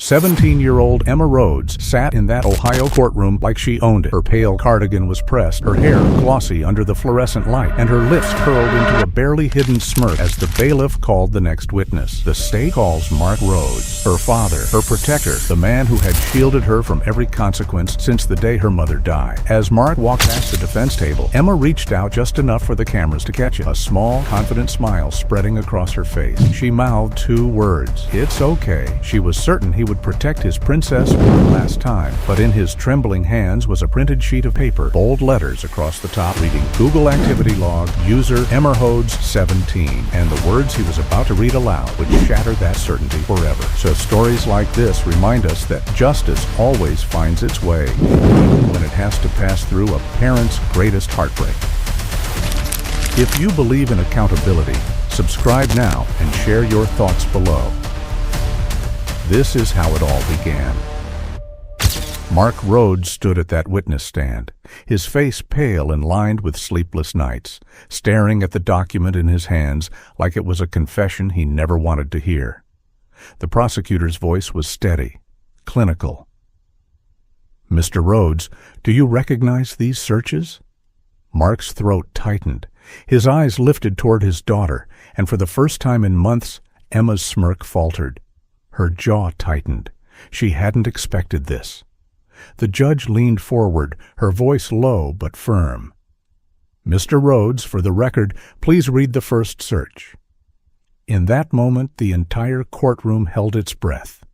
17-year-old Emma Rhodes sat in that Ohio courtroom like she owned it. Her pale cardigan was pressed, her hair glossy under the fluorescent light, and her lips curled into a barely hidden smirk as the bailiff called the next witness. The state calls Mark Rhodes, her father, her protector, the man who had shielded her from every consequence since the day her mother died. As Mark walked past the defense table, Emma reached out just enough for the cameras to catch it. A small, confident smile spreading across her face. She mouthed two words, "It's okay." She was certain he would protect his princess one last time, but in his trembling hands was a printed sheet of paper, bold letters across the top reading Google activity log, user Emma Rhodes 17, and the words he was about to read aloud would shatter that certainty forever. So stories like this remind us that justice always finds its way, even when it has to pass through a parent's greatest heartbreak. If you believe in accountability, subscribe now and share your thoughts below. This is how it all began. Mark Rhodes stood at that witness stand, his face pale and lined with sleepless nights, staring at the document in his hands like it was a confession he never wanted to hear. The prosecutor's voice was steady, clinical. "Mr. Rhodes, do you recognize these searches?" Mark's throat tightened. His eyes lifted toward his daughter, and for the first time in months, Emma's smirk faltered. Her jaw tightened. She hadn't expected this. The judge leaned forward, her voice low but firm. "Mr. Rhodes, for the record, please read the first search." In that moment, the entire courtroom held its breath.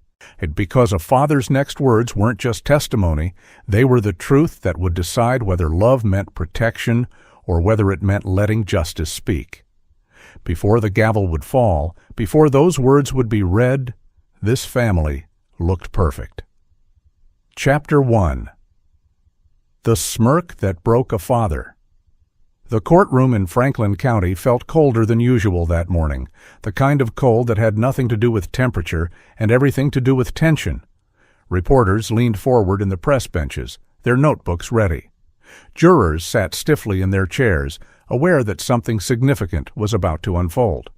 Because a father's next words weren't just testimony, they were the truth that would decide whether love meant protection or whether it meant letting justice speak. Before the gavel would fall, before those words would be read, this family looked perfect. Chapter 1. The Smirk That Broke a Father. The courtroom in Franklin County felt colder than usual that morning, the kind of cold that had nothing to do with temperature and everything to do with tension. Reporters leaned forward in the press benches, their notebooks ready. Jurors sat stiffly in their chairs, aware that something significant was about to unfold.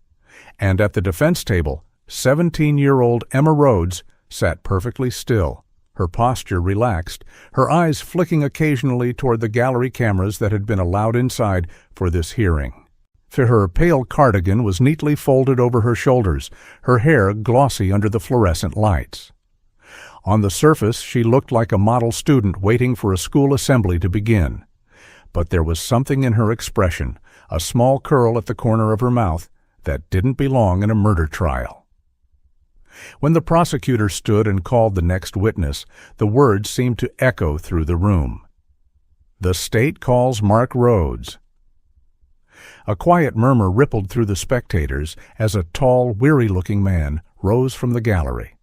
And at the defense table, 17-year-old Emma Rhodes sat perfectly still, her posture relaxed, her eyes flicking occasionally toward the gallery cameras that had been allowed inside for this hearing. Her pale cardigan was neatly folded over her shoulders, her hair glossy under the fluorescent lights. On the surface, she looked like a model student waiting for a school assembly to begin. But there was something in her expression, a small curl at the corner of her mouth, that didn't belong in a murder trial. When the prosecutor stood and called the next witness, the words seemed to echo through the room. "The state calls Mark Rhodes." A quiet murmur rippled through the spectators as a tall, weary-looking man rose from the gallery.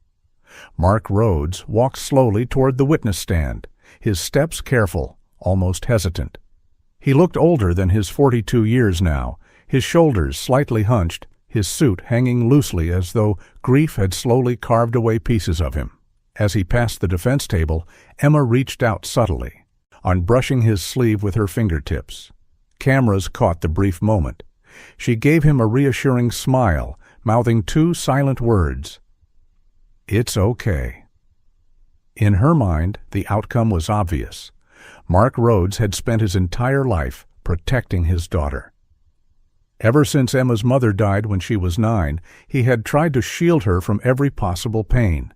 Mark Rhodes walked slowly toward the witness stand, his steps careful, almost hesitant. He looked older than his 42 years now, his shoulders slightly hunched, his suit hanging loosely as though grief had slowly carved away pieces of him. As he passed the defense table, Emma reached out subtly, unbrushing his sleeve with her fingertips. Cameras caught the brief moment. She gave him a reassuring smile, mouthing two silent words, "It's okay." In her mind, the outcome was obvious. Mark Rhodes had spent his entire life protecting his daughter. Ever since Emma's mother died when she was 9, he had tried to shield her from every possible pain.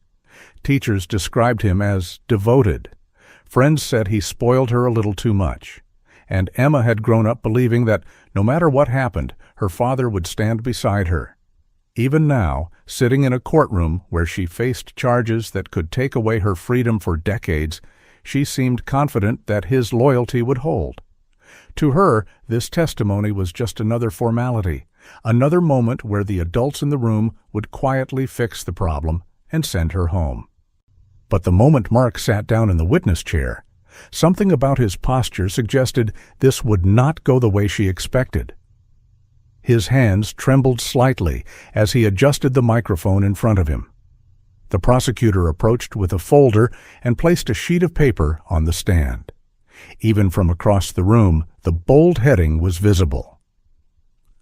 Teachers described him as devoted. Friends said he spoiled her a little too much. And Emma had grown up believing that no matter what happened, her father would stand beside her. Even now, sitting in a courtroom where she faced charges that could take away her freedom for decades, she seemed confident that his loyalty would hold. To her, this testimony was just another formality, another moment where the adults in the room would quietly fix the problem and send her home. But the moment Mark sat down in the witness chair, something about his posture suggested this would not go the way she expected. His hands trembled slightly as he adjusted the microphone in front of him. The prosecutor approached with a folder and placed a sheet of paper on the stand. Even from across the room, the bold heading was visible.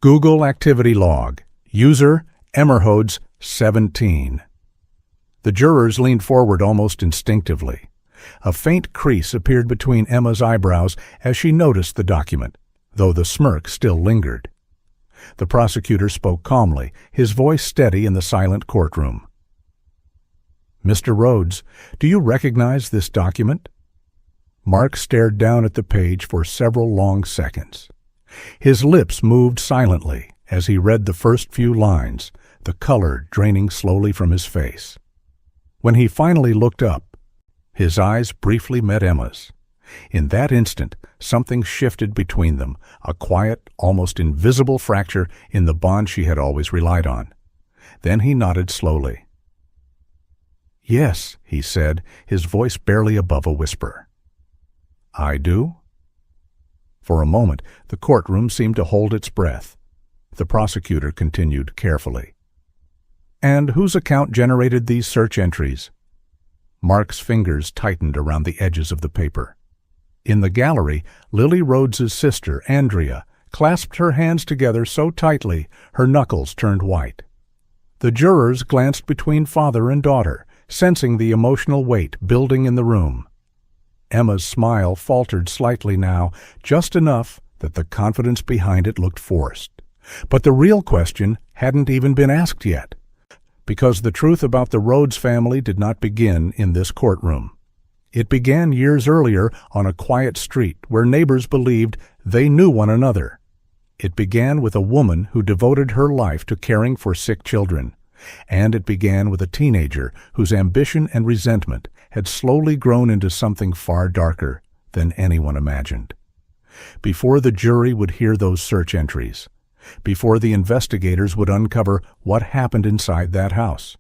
Google activity log, user Emma Rhodes 17. The jurors leaned forward almost instinctively. A faint crease appeared between Emma's eyebrows as she noticed the document, though the smirk still lingered. The prosecutor spoke calmly, his voice steady in the silent courtroom. "Mr. Rhodes, do you recognize this document?" Mark stared down at the page for several long seconds. His lips moved silently as he read the first few lines, the color draining slowly from his face. When he finally looked up, his eyes briefly met Emma's. In that instant, something shifted between them, a quiet, almost invisible fracture in the bond she had always relied on. Then he nodded slowly. "Yes," he said, his voice barely above a whisper. "I do?" For a moment, the courtroom seemed to hold its breath. The prosecutor continued carefully. "And whose account generated these search entries?" Mark's fingers tightened around the edges of the paper. In the gallery, Lily Rhodes's sister, Andrea, clasped her hands together so tightly her knuckles turned white. The jurors glanced between father and daughter, sensing the emotional weight building in the room. Emma's smile faltered slightly now, just enough that the confidence behind it looked forced. But the real question hadn't even been asked yet, because the truth about the Rhodes family did not begin in this courtroom. It began years earlier on a quiet street where neighbors believed they knew one another. It began with a woman who devoted her life to caring for sick children, and it began with a teenager whose ambition and resentment had slowly grown into something far darker than anyone imagined. Before the jury would hear those search entries, before the investigators would uncover what happened inside that house,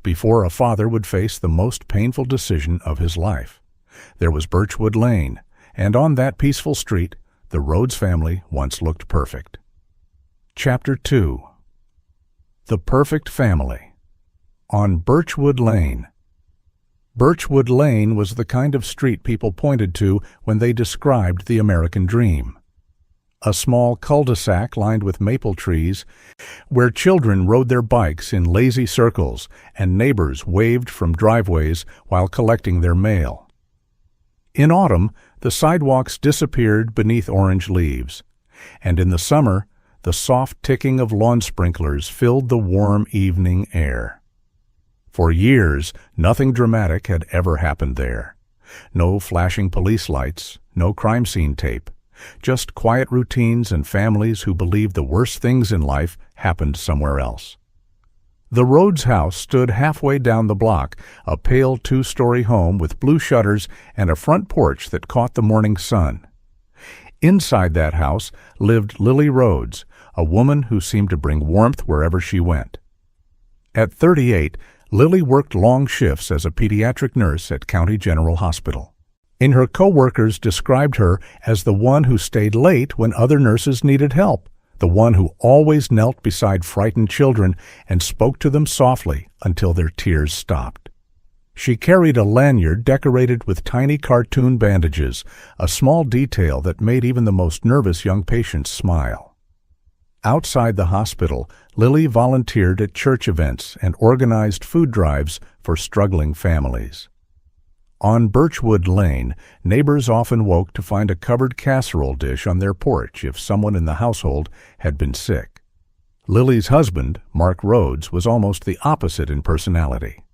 before a father would face the most painful decision of his life, there was Birchwood Lane, and on that peaceful street, the Rhodes family once looked perfect. Chapter 2. The Perfect Family. On Birchwood Lane. Birchwood Lane was the kind of street people pointed to when they described the American dream. A small cul-de-sac lined with maple trees, where children rode their bikes in lazy circles and neighbors waved from driveways while collecting their mail. In autumn, the sidewalks disappeared beneath orange leaves, and in the summer, the soft ticking of lawn sprinklers filled the warm evening air. For years, nothing dramatic had ever happened there. No flashing police lights, no crime scene tape. Just quiet routines and families who believed the worst things in life happened somewhere else. The Rhodes house stood halfway down the block, a pale two-story home with blue shutters and a front porch that caught the morning sun. Inside that house lived Lily Rhodes, a woman who seemed to bring warmth wherever she went. At 38, Lily worked long shifts as a pediatric nurse at County General Hospital. And her co-workers described her as the one who stayed late when other nurses needed help, the one who always knelt beside frightened children and spoke to them softly until their tears stopped. She carried a lanyard decorated with tiny cartoon bandages, a small detail that made even the most nervous young patients smile. Outside the hospital, Lily volunteered at church events and organized food drives for struggling families. On Birchwood Lane, neighbors often woke to find a covered casserole dish on their porch if someone in the household had been sick. Lily's husband, Mark Rhodes, was almost the opposite in personality.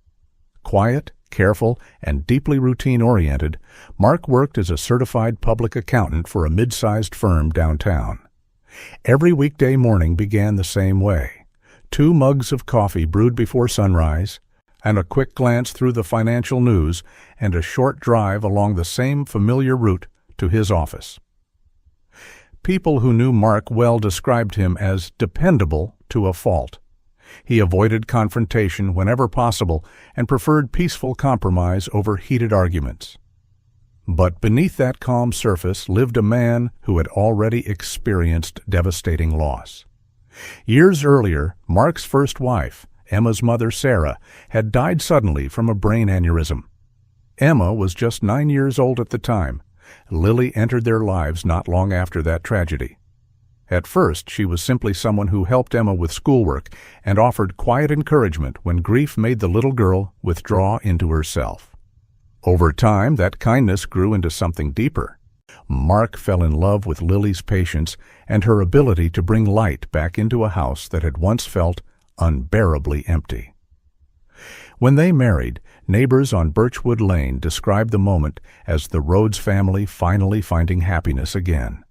Quiet, careful, and deeply routine-oriented, Mark worked as a certified public accountant for a mid-sized firm downtown. Every weekday morning began the same way. 2 mugs of coffee brewed before sunrise, and a quick glance through the financial news, and a short drive along the same familiar route to his office. People who knew Mark well described him as dependable to a fault. He avoided confrontation whenever possible and preferred peaceful compromise over heated arguments. But beneath that calm surface lived a man who had already experienced devastating loss. Years earlier, Mark's first wife, Emma's mother, Sarah, had died suddenly from a brain aneurysm. Emma was just 9 years old at the time. Lily entered their lives not long after that tragedy. At first, she was simply someone who helped Emma with schoolwork and offered quiet encouragement when grief made the little girl withdraw into herself. Over time, that kindness grew into something deeper. Mark fell in love with Lily's patience and her ability to bring light back into a house that had once felt unbearably empty. When they married, neighbors on Birchwood Lane described the moment as the Rhodes family finally finding happiness again.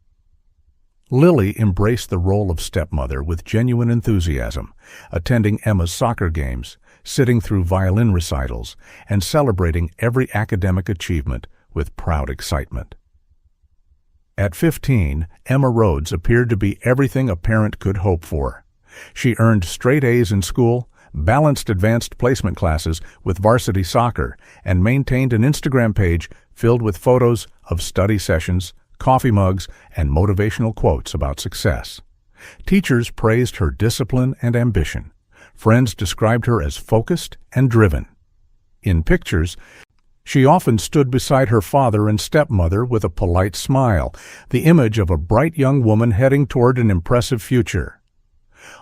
Lily embraced the role of stepmother with genuine enthusiasm, attending Emma's soccer games, sitting through violin recitals, and celebrating every academic achievement with proud excitement. At 15, Emma Rhodes appeared to be everything a parent could hope for. She earned straight A's in school, balanced advanced placement classes with varsity soccer, and maintained an Instagram page filled with photos of study sessions, coffee mugs, and motivational quotes about success. Teachers praised her discipline and ambition. Friends described her as focused and driven. In pictures, she often stood beside her father and stepmother with a polite smile, the image of a bright young woman heading toward an impressive future.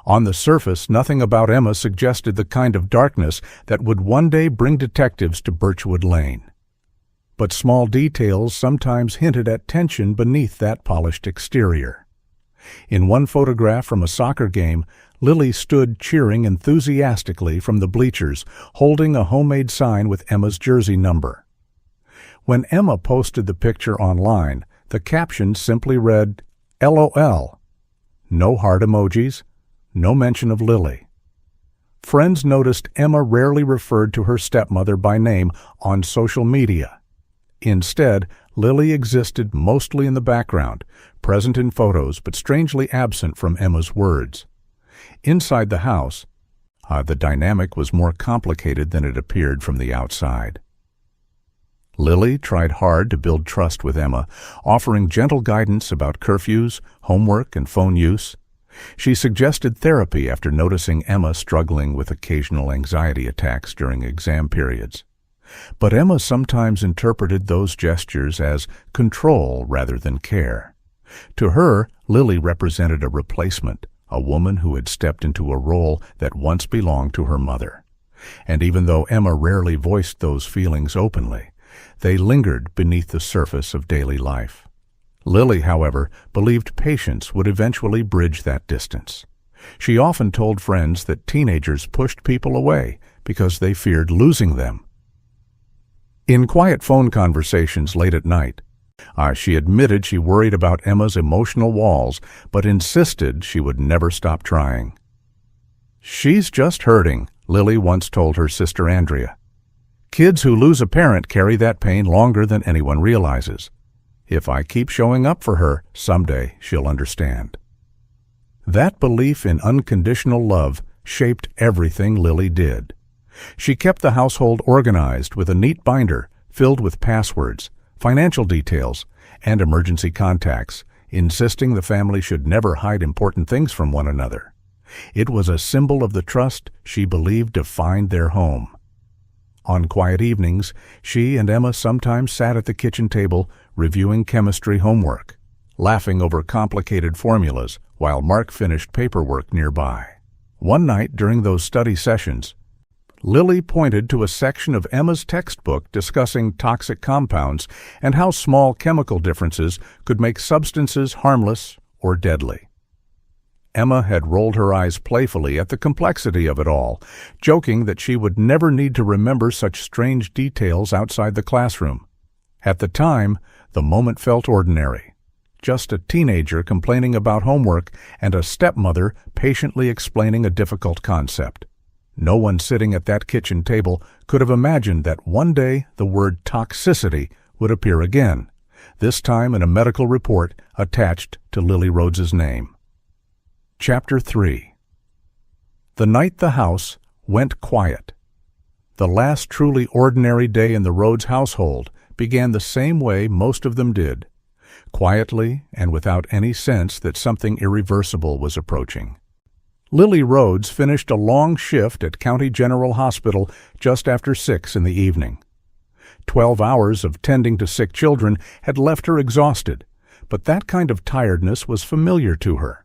On the surface, nothing about Emma suggested the kind of darkness that would one day bring detectives to Birchwood Lane. But small details sometimes hinted at tension beneath that polished exterior. In one photograph from a soccer game, Lily stood cheering enthusiastically from the bleachers, holding a homemade sign with Emma's jersey number. When Emma posted the picture online, the caption simply read, "LOL." No heart emojis, no mention of Lily. Friends noticed Emma rarely referred to her stepmother by name on social media. Instead, Lily existed mostly in the background, present in photos but strangely absent from Emma's words. Inside the house, the dynamic was more complicated than it appeared from the outside. Lily tried hard to build trust with Emma, offering gentle guidance about curfews, homework, and phone use. She suggested therapy after noticing Emma struggling with occasional anxiety attacks during exam periods. But Emma sometimes interpreted those gestures as control rather than care. To her, Lily represented a replacement, a woman who had stepped into a role that once belonged to her mother. And even though Emma rarely voiced those feelings openly, they lingered beneath the surface of daily life. Lily, however, believed patience would eventually bridge that distance. She often told friends that teenagers pushed people away because they feared losing them. In quiet phone conversations late at night, she admitted she worried about Emma's emotional walls, but insisted she would never stop trying. "She's just hurting," Lily once told her sister Andrea. "Kids who lose a parent carry that pain longer than anyone realizes. If I keep showing up for her, someday she'll understand." That belief in unconditional love shaped everything Lily did. She kept the household organized with a neat binder filled with passwords, financial details, and emergency contacts, insisting the family should never hide important things from one another. It was a symbol of the trust she believed defined their home. On quiet evenings, she and Emma sometimes sat at the kitchen table reviewing chemistry homework, laughing over complicated formulas while Mark finished paperwork nearby. One night during those study sessions, Lily pointed to a section of Emma's textbook discussing toxic compounds and how small chemical differences could make substances harmless or deadly. Emma had rolled her eyes playfully at the complexity of it all, joking that she would never need to remember such strange details outside the classroom. At the time, the moment felt ordinary. Just a teenager complaining about homework and a stepmother patiently explaining a difficult concept. No one sitting at that kitchen table could have imagined that one day the word toxicity would appear again, this time in a medical report attached to Lily Rhodes's name. Chapter 3. The night the house went quiet. The last truly ordinary day in the Rhodes household began the same way most of them did, quietly and without any sense that something irreversible was approaching. Lily Rhodes finished a long shift at County General Hospital just after 6 in the evening. 12 hours of tending to sick children had left her exhausted, but that kind of tiredness was familiar to her.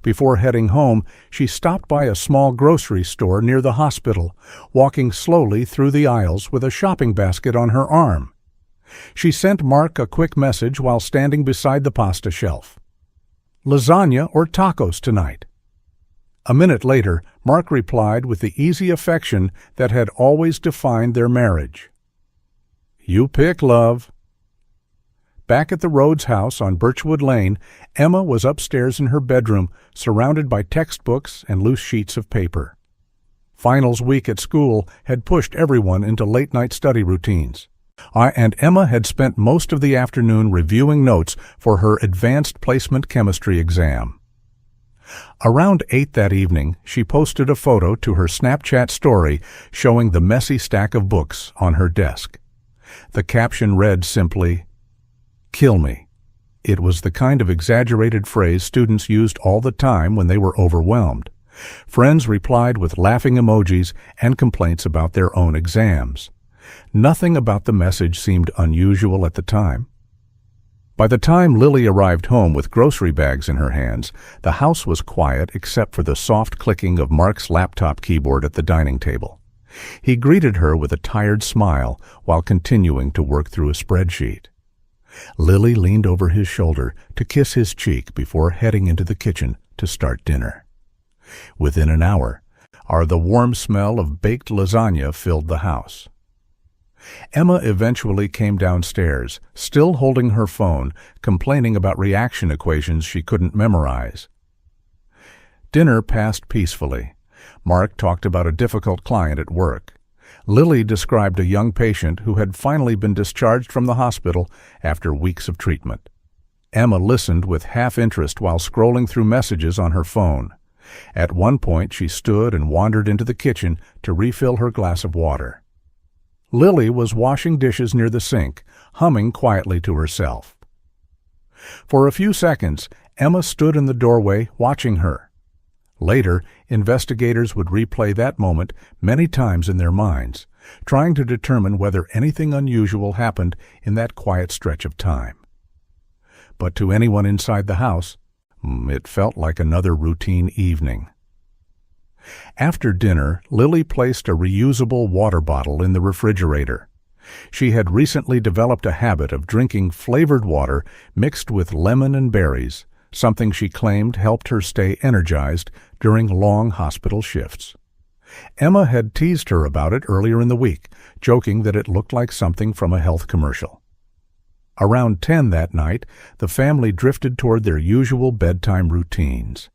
Before heading home, she stopped by a small grocery store near the hospital, walking slowly through the aisles with a shopping basket on her arm. She sent Mark a quick message while standing beside the pasta shelf. "Lasagna or tacos tonight?" A minute later, Mark replied with the easy affection that had always defined their marriage. "You pick, love." Back at the Rhodes house on Birchwood Lane, Emma was upstairs in her bedroom, surrounded by textbooks and loose sheets of paper. Finals week at school had pushed everyone into late-night study routines. And Emma had spent most of the afternoon reviewing notes for her advanced placement chemistry exam. Around 8 that evening, she posted a photo to her Snapchat story showing the messy stack of books on her desk. The caption read simply, "Kill me." It was the kind of exaggerated phrase students used all the time when they were overwhelmed. Friends replied with laughing emojis and complaints about their own exams. Nothing about the message seemed unusual at the time. By the time Lily arrived home with grocery bags in her hands, the house was quiet except for the soft clicking of Mark's laptop keyboard at the dining table. He greeted her with a tired smile while continuing to work through a spreadsheet. Lily leaned over his shoulder to kiss his cheek before heading into the kitchen to start dinner. Within an hour, the warm smell of baked lasagna filled the house. Emma eventually came downstairs, still holding her phone, complaining about reaction equations she couldn't memorize. Dinner passed peacefully. Mark talked about a difficult client at work. Lily described a young patient who had finally been discharged from the hospital after weeks of treatment. Emma listened with half-interest while scrolling through messages on her phone. At one point, she stood and wandered into the kitchen to refill her glass of water. Lily was washing dishes near the sink, humming quietly to herself. For a few seconds, Emma stood in the doorway watching her. Later, investigators would replay that moment many times in their minds, trying to determine whether anything unusual happened in that quiet stretch of time. But to anyone inside the house, it felt like another routine evening. After dinner, Lily placed a reusable water bottle in the refrigerator. She had recently developed a habit of drinking flavored water mixed with lemon and berries, something she claimed helped her stay energized during long hospital shifts. Emma had teased her about it earlier in the week, joking that it looked like something from a health commercial. Around 10 that night, the family drifted toward their usual bedtime routines.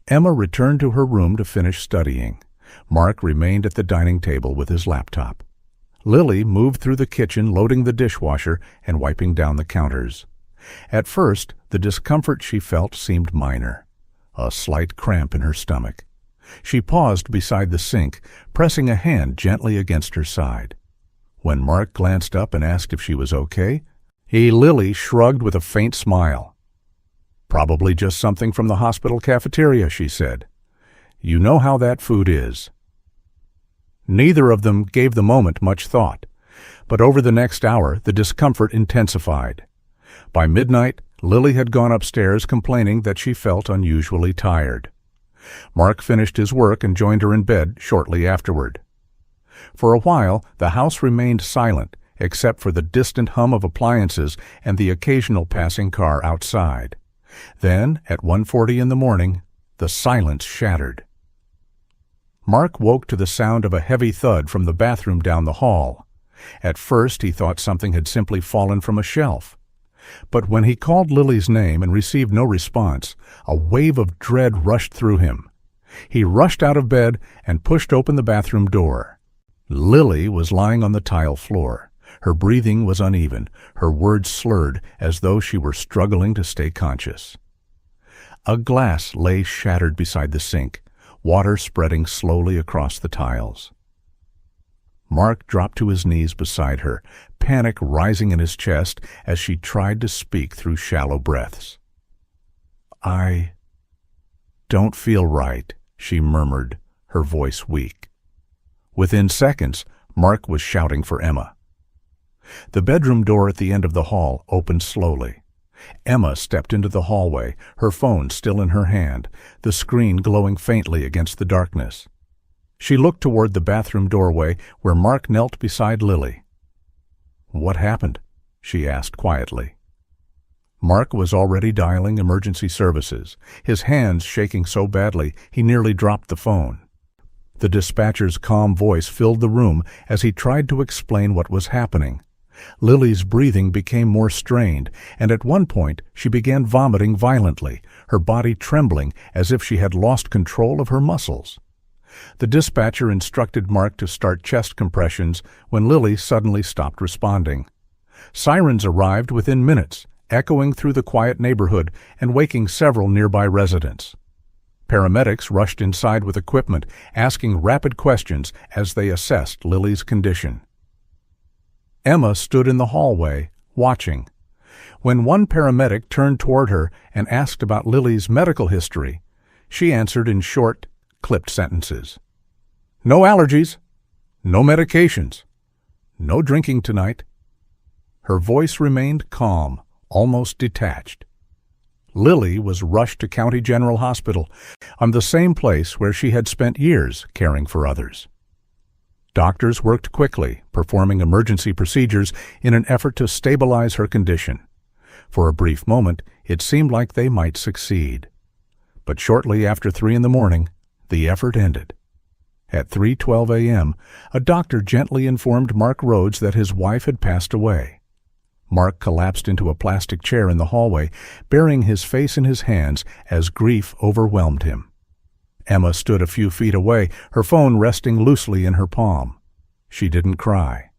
Emma returned to her room to finish studying. Mark remained at the dining table with his laptop. Lily moved through the kitchen, loading the dishwasher and wiping down the counters. At first, the discomfort she felt seemed minor, a slight cramp in her stomach. She paused beside the sink, pressing a hand gently against her side. When Mark glanced up and asked if she was okay, Lily shrugged with a faint smile. "Probably just something from the hospital cafeteria," she said. "You know how that food is." Neither of them gave the moment much thought, but over the next hour the discomfort intensified. By midnight, Lily had gone upstairs complaining that she felt unusually tired. Mark finished his work and joined her in bed shortly afterward. For a while, the house remained silent, except for the distant hum of appliances and the occasional passing car outside. Then, at 1:40 in the morning, the silence shattered. Mark woke to the sound of a heavy thud from the bathroom down the hall. At first, he thought something had simply fallen from a shelf. But when he called Lily's name and received no response, a wave of dread rushed through him. He rushed out of bed and pushed open the bathroom door. Lily was lying on the tile floor. Her breathing was uneven, her words slurred as though she were struggling to stay conscious. A glass lay shattered beside the sink, water spreading slowly across the tiles. Mark dropped to his knees beside her, panic rising in his chest as she tried to speak through shallow breaths. "I don't feel right," she murmured, her voice weak. Within seconds, Mark was shouting for Emma. The bedroom door at the end of the hall opened slowly. Emma stepped into the hallway, her phone still in her hand, the screen glowing faintly against the darkness. She looked toward the bathroom doorway where Mark knelt beside Lily. "What happened?" she asked quietly. Mark was already dialing emergency services, his hands shaking so badly he nearly dropped the phone. The dispatcher's calm voice filled the room as he tried to explain what was happening. Lily's breathing became more strained, and at one point she began vomiting violently, her body trembling as if she had lost control of her muscles. The dispatcher instructed Mark to start chest compressions when Lily suddenly stopped responding. Sirens arrived within minutes, echoing through the quiet neighborhood and waking several nearby residents. Paramedics rushed inside with equipment, asking rapid questions as they assessed Lily's condition. Emma stood in the hallway, watching. When one paramedic turned toward her and asked about Lily's medical history, she answered in short, clipped sentences. "No allergies. No medications. No drinking tonight." Her voice remained calm, almost detached. Lily was rushed to County General Hospital, the same place where she had spent years caring for others. Doctors worked quickly, performing emergency procedures in an effort to stabilize her condition. For a brief moment, it seemed like they might succeed. But shortly after 3 a.m, the effort ended. At 3:12 a.m., a doctor gently informed Mark Rhodes that his wife had passed away. Mark collapsed into a plastic chair in the hallway, burying his face in his hands as grief overwhelmed him. Emma stood a few feet away, her phone resting loosely in her palm. She didn't cry.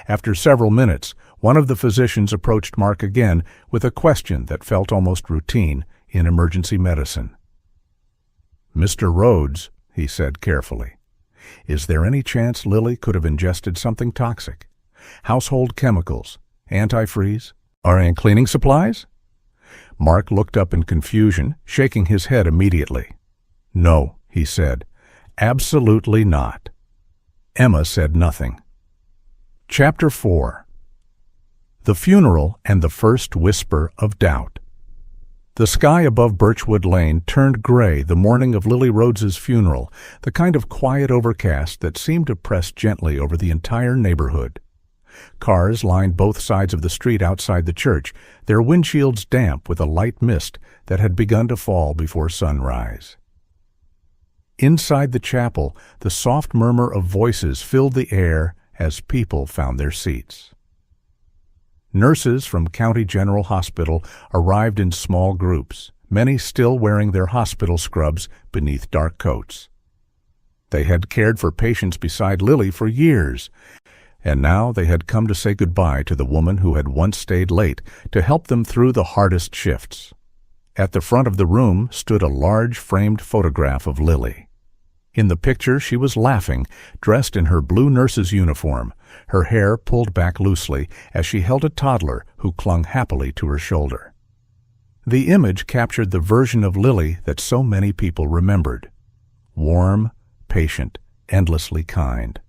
After several minutes, one of the physicians approached Mark again with a question that felt almost routine in emergency medicine. "Mr. Rhodes," he said carefully, "is there any chance Lily could have ingested something toxic? Household chemicals, antifreeze, or cleaning supplies?" Mark looked up in confusion, shaking his head immediately. "No," he said, "absolutely not." Emma said nothing. Chapter 4. The Funeral and the First Whisper of Doubt. The sky above Birchwood Lane turned gray the morning of Lily Rhodes's funeral, the kind of quiet overcast that seemed to press gently over the entire neighborhood. Cars lined both sides of the street outside the church, their windshields damp with a light mist that had begun to fall before sunrise. Inside the chapel, the soft murmur of voices filled the air as people found their seats. Nurses from County General Hospital arrived in small groups, many still wearing their hospital scrubs beneath dark coats. They had cared for patients beside Lily for years, and now they had come to say goodbye to the woman who had once stayed late to help them through the hardest shifts. At the front of the room stood a large framed photograph of Lily. In the picture she was laughing, dressed in her blue nurse's uniform, her hair pulled back loosely as she held a toddler who clung happily to her shoulder. The image captured the version of Lily that so many people remembered. Warm, patient, endlessly kind.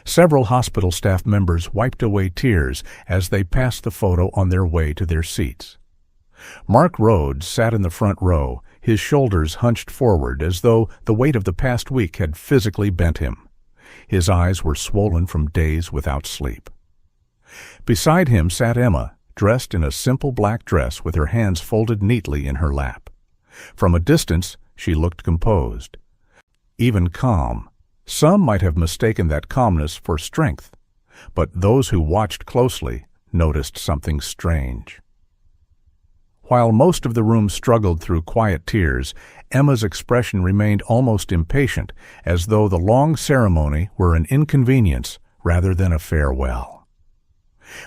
Several hospital staff members wiped away tears as they passed the photo on their way to their seats. Mark Rhodes sat in the front row, his shoulders hunched forward as though the weight of the past week had physically bent him. His eyes were swollen from days without sleep. Beside him sat Emma, dressed in a simple black dress with her hands folded neatly in her lap. From a distance, she looked composed, even calm. Some might have mistaken that calmness for strength, but those who watched closely noticed something strange. While most of the room struggled through quiet tears, Emma's expression remained almost impatient, as though the long ceremony were an inconvenience rather than a farewell.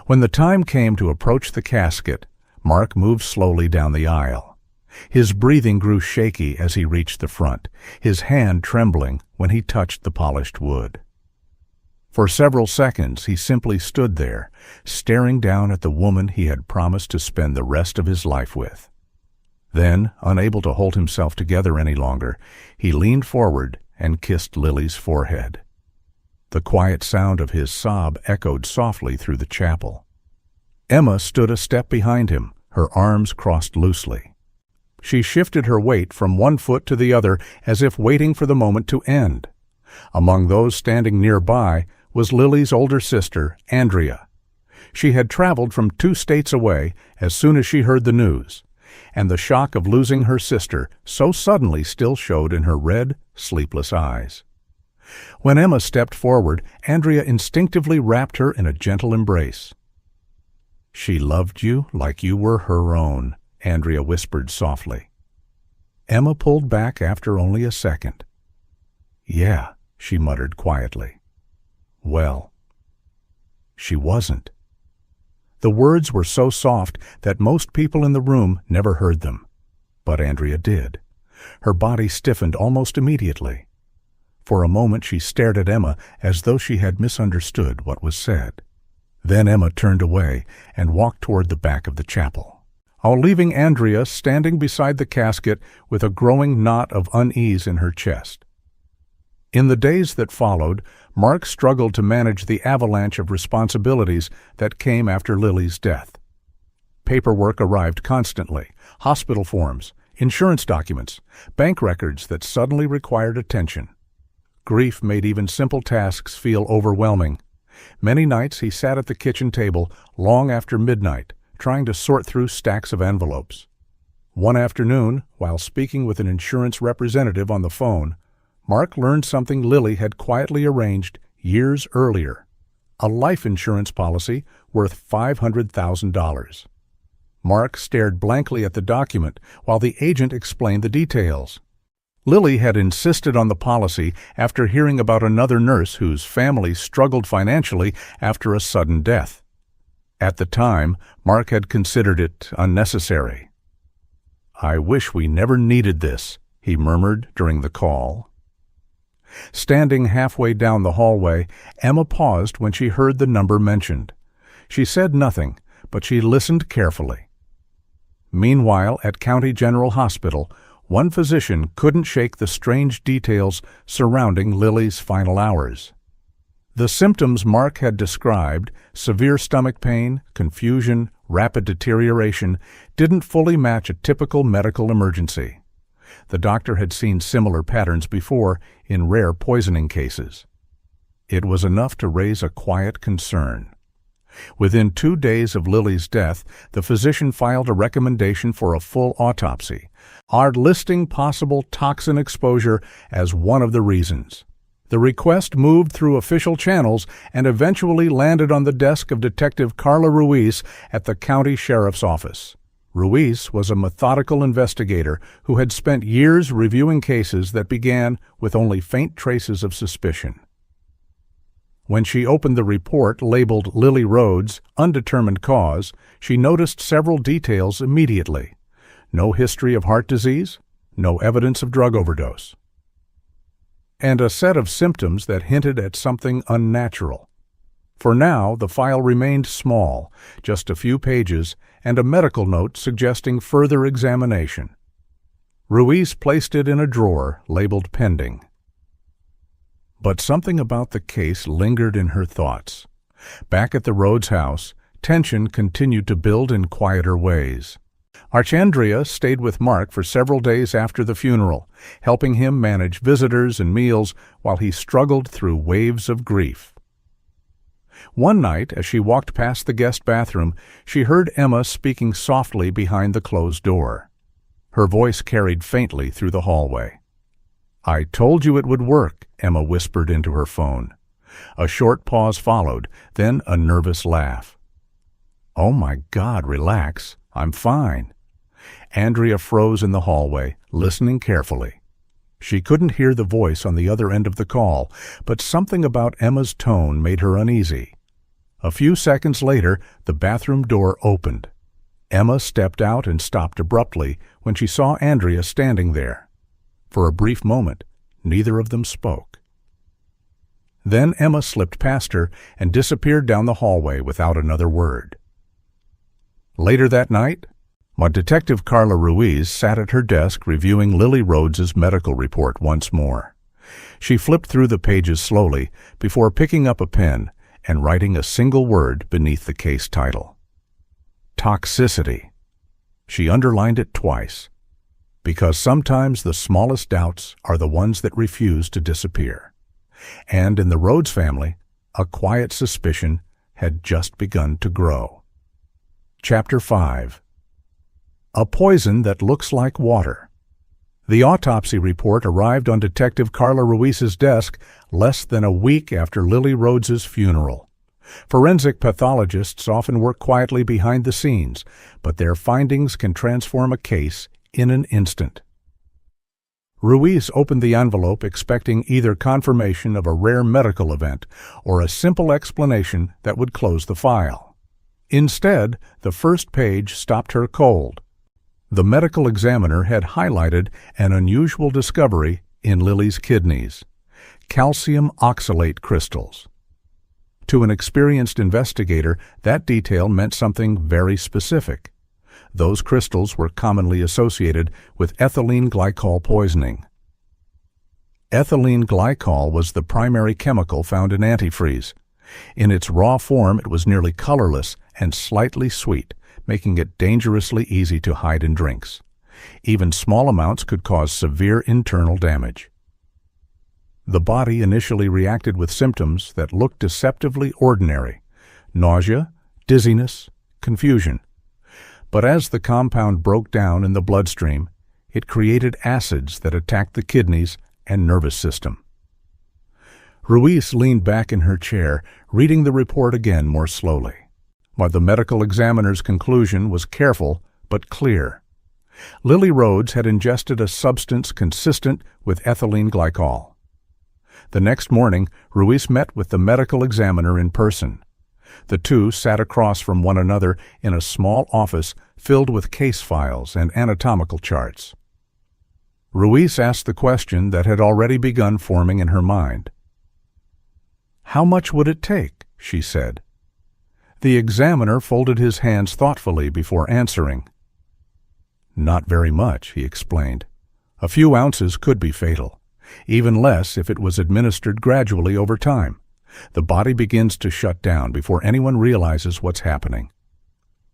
When the time came to approach the casket, Mark moved slowly down the aisle. His breathing grew shaky as he reached the front, his hand trembling when he touched the polished wood. For several seconds he simply stood there, staring down at the woman he had promised to spend the rest of his life with. Then, unable to hold himself together any longer, he leaned forward and kissed Lily's forehead. The quiet sound of his sob echoed softly through the chapel. Emma stood a step behind him, her arms crossed loosely. She shifted her weight from one foot to the other as if waiting for the moment to end. Among those standing nearby was Lily's older sister, Andrea. She had traveled from 2 states away as soon as she heard the news, and the shock of losing her sister so suddenly still showed in her red, sleepless eyes. When Emma stepped forward, Andrea instinctively wrapped her in a gentle embrace. "She loved you like you were her own," Andrea whispered softly. Emma pulled back after only a second. "Yeah," she muttered quietly. "Well, she wasn't." The words were so soft that most people in the room never heard them, but Andrea did. Her body stiffened almost immediately. For a moment she stared at Emma as though she had misunderstood what was said. Then Emma turned away and walked toward the back of the chapel, leaving Andrea standing beside the casket with a growing knot of unease in her chest. In the days that followed, Mark struggled to manage the avalanche of responsibilities that came after Lily's death. Paperwork arrived constantly, hospital forms, insurance documents, bank records that suddenly required attention. Grief made even simple tasks feel overwhelming. Many nights he sat at the kitchen table long after midnight, trying to sort through stacks of envelopes. One afternoon, while speaking with an insurance representative on the phone, Mark learned something Lily had quietly arranged years earlier: a life insurance policy worth $500,000. Mark stared blankly at the document while the agent explained the details. Lily had insisted on the policy after hearing about another nurse whose family struggled financially after a sudden death. At the time, Mark had considered it unnecessary. "I wish we never needed this," he murmured during the call. Standing halfway down the hallway, Emma paused when she heard the number mentioned. She said nothing, but she listened carefully. Meanwhile, at County General Hospital, one physician couldn't shake the strange details surrounding Lily's final hours. The symptoms Mark had described, severe stomach pain, confusion, rapid deterioration, didn't fully match a typical medical emergency. The doctor had seen similar patterns before in rare poisoning cases. It was enough to raise a quiet concern. Within 2 days of Lily's death, the physician filed a recommendation for a full autopsy, listing possible toxin exposure as one of the reasons. The request moved through official channels and eventually landed on the desk of Detective Carla Ruiz at the county sheriff's office. Ruiz was a methodical investigator who had spent years reviewing cases that began with only faint traces of suspicion. When she opened the report labeled Lily Rhodes, Undetermined Cause, she noticed several details immediately. No history of heart disease, no evidence of drug overdose, and a set of symptoms that hinted at something unnatural. For now, the file remained small, just a few pages, and a medical note suggesting further examination. Ruiz placed it in a drawer labeled Pending. But something about the case lingered in her thoughts. Back at the Rhodes house, tension continued to build in quieter ways. Andrea stayed with Mark for several days after the funeral, helping him manage visitors and meals while he struggled through waves of grief. One night, as she walked past the guest bathroom, she heard Emma speaking softly behind the closed door. Her voice carried faintly through the hallway. "I told you it would work," Emma whispered into her phone. A short pause followed, then a nervous laugh. "Oh my God, relax. I'm fine." Andrea froze in the hallway, listening carefully. She couldn't hear the voice on the other end of the call, but something about Emma's tone made her uneasy. A few seconds later, the bathroom door opened. Emma stepped out and stopped abruptly when she saw Andrea standing there. For a brief moment, neither of them spoke. Then Emma slipped past her and disappeared down the hallway without another word. Later that night, Detective Carla Ruiz sat at her desk reviewing Lily Rhodes's medical report once more. She flipped through the pages slowly before picking up a pen and writing a single word beneath the case title. toxicity. She underlined it twice, because sometimes the smallest doubts are the ones that refuse to disappear. And in the Rhodes family, a quiet suspicion had just begun to grow. Chapter 5. A poison that looks like water. The autopsy report arrived on Detective Carla Ruiz's desk less than a week after Lily Rhodes's funeral. Forensic pathologists often work quietly behind the scenes, but their findings can transform a case in an instant. Ruiz opened the envelope expecting either confirmation of a rare medical event or a simple explanation that would close the file. Instead, the first page stopped her cold. The medical examiner had highlighted an unusual discovery in Lily's kidneys: calcium oxalate crystals. To an experienced investigator, that detail meant something very specific. Those crystals were commonly associated with ethylene glycol poisoning. Ethylene glycol was the primary chemical found in antifreeze. In its raw form, it was nearly colorless and slightly sweet, making it dangerously easy to hide in drinks. Even small amounts could cause severe internal damage. The body initially reacted with symptoms that looked deceptively ordinary: nausea, dizziness, confusion. But as the compound broke down in the bloodstream, it created acids that attacked the kidneys and nervous system. Ruiz leaned back in her chair, reading the report again more slowly. But the medical examiner's conclusion was careful but clear. Lily Rhodes had ingested a substance consistent with ethylene glycol. The next morning, Ruiz met with the medical examiner in person. The two sat across from one another in a small office filled with case files and anatomical charts. Ruiz asked the question that had already begun forming in her mind. "How much would it take?" she said. The examiner folded his hands thoughtfully before answering. "Not very much," he explained. "A few ounces could be fatal. Even less if it was administered gradually over time. The body begins to shut down before anyone realizes what's happening."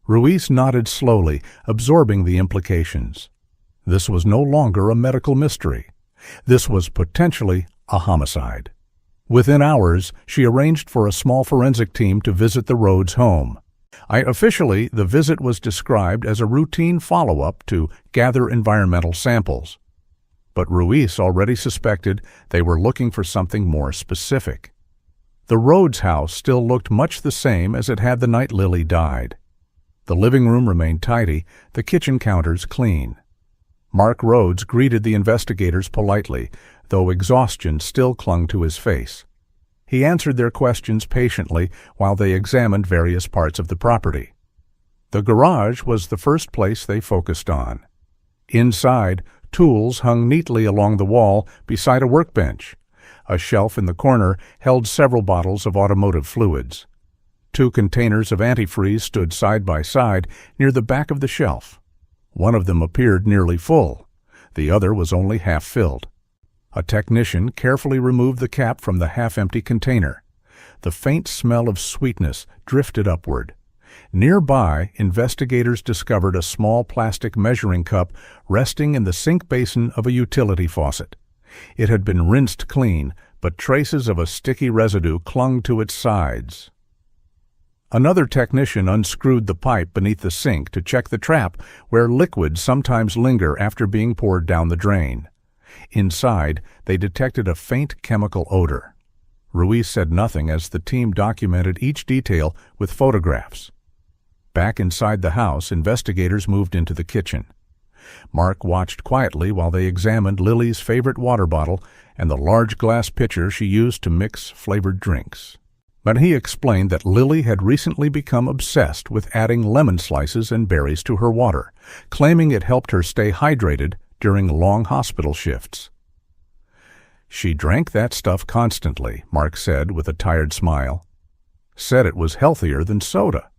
Ruiz nodded slowly, absorbing the implications. This was no longer a medical mystery. This was potentially a homicide. Within hours, she arranged for a small forensic team to visit the Rhodes home. Officially, the visit was described as a routine follow-up to gather environmental samples. But Ruiz already suspected they were looking for something more specific. The Rhodes house still looked much the same as it had the night Lily died. The living room remained tidy, the kitchen counters clean. Mark Rhodes greeted the investigators politely, though exhaustion still clung to his face. He answered their questions patiently while they examined various parts of the property. The garage was the first place they focused on. Inside, tools hung neatly along the wall beside a workbench. A shelf in the corner held several bottles of automotive fluids. 2 containers of antifreeze stood side by side near the back of the shelf. One of them appeared nearly full. The other was only half filled. A technician carefully removed the cap from the half-empty container. The faint smell of sweetness drifted upward. Nearby, investigators discovered a small plastic measuring cup resting in the sink basin of a utility faucet. It had been rinsed clean, but traces of a sticky residue clung to its sides. Another technician unscrewed the pipe beneath the sink to check the trap, where liquids sometimes linger after being poured down the drain. Inside, they detected a faint chemical odor. Ruiz said nothing as the team documented each detail with photographs. Back inside the house, investigators moved into the kitchen. Mark watched quietly while they examined Lily's favorite water bottle and the large glass pitcher she used to mix flavored drinks. But he explained that Lily had recently become obsessed with adding lemon slices and berries to her water, claiming it helped her stay hydrated during long hospital shifts. "She drank that stuff constantly," Mark said with a tired smile. "Said it was healthier than soda."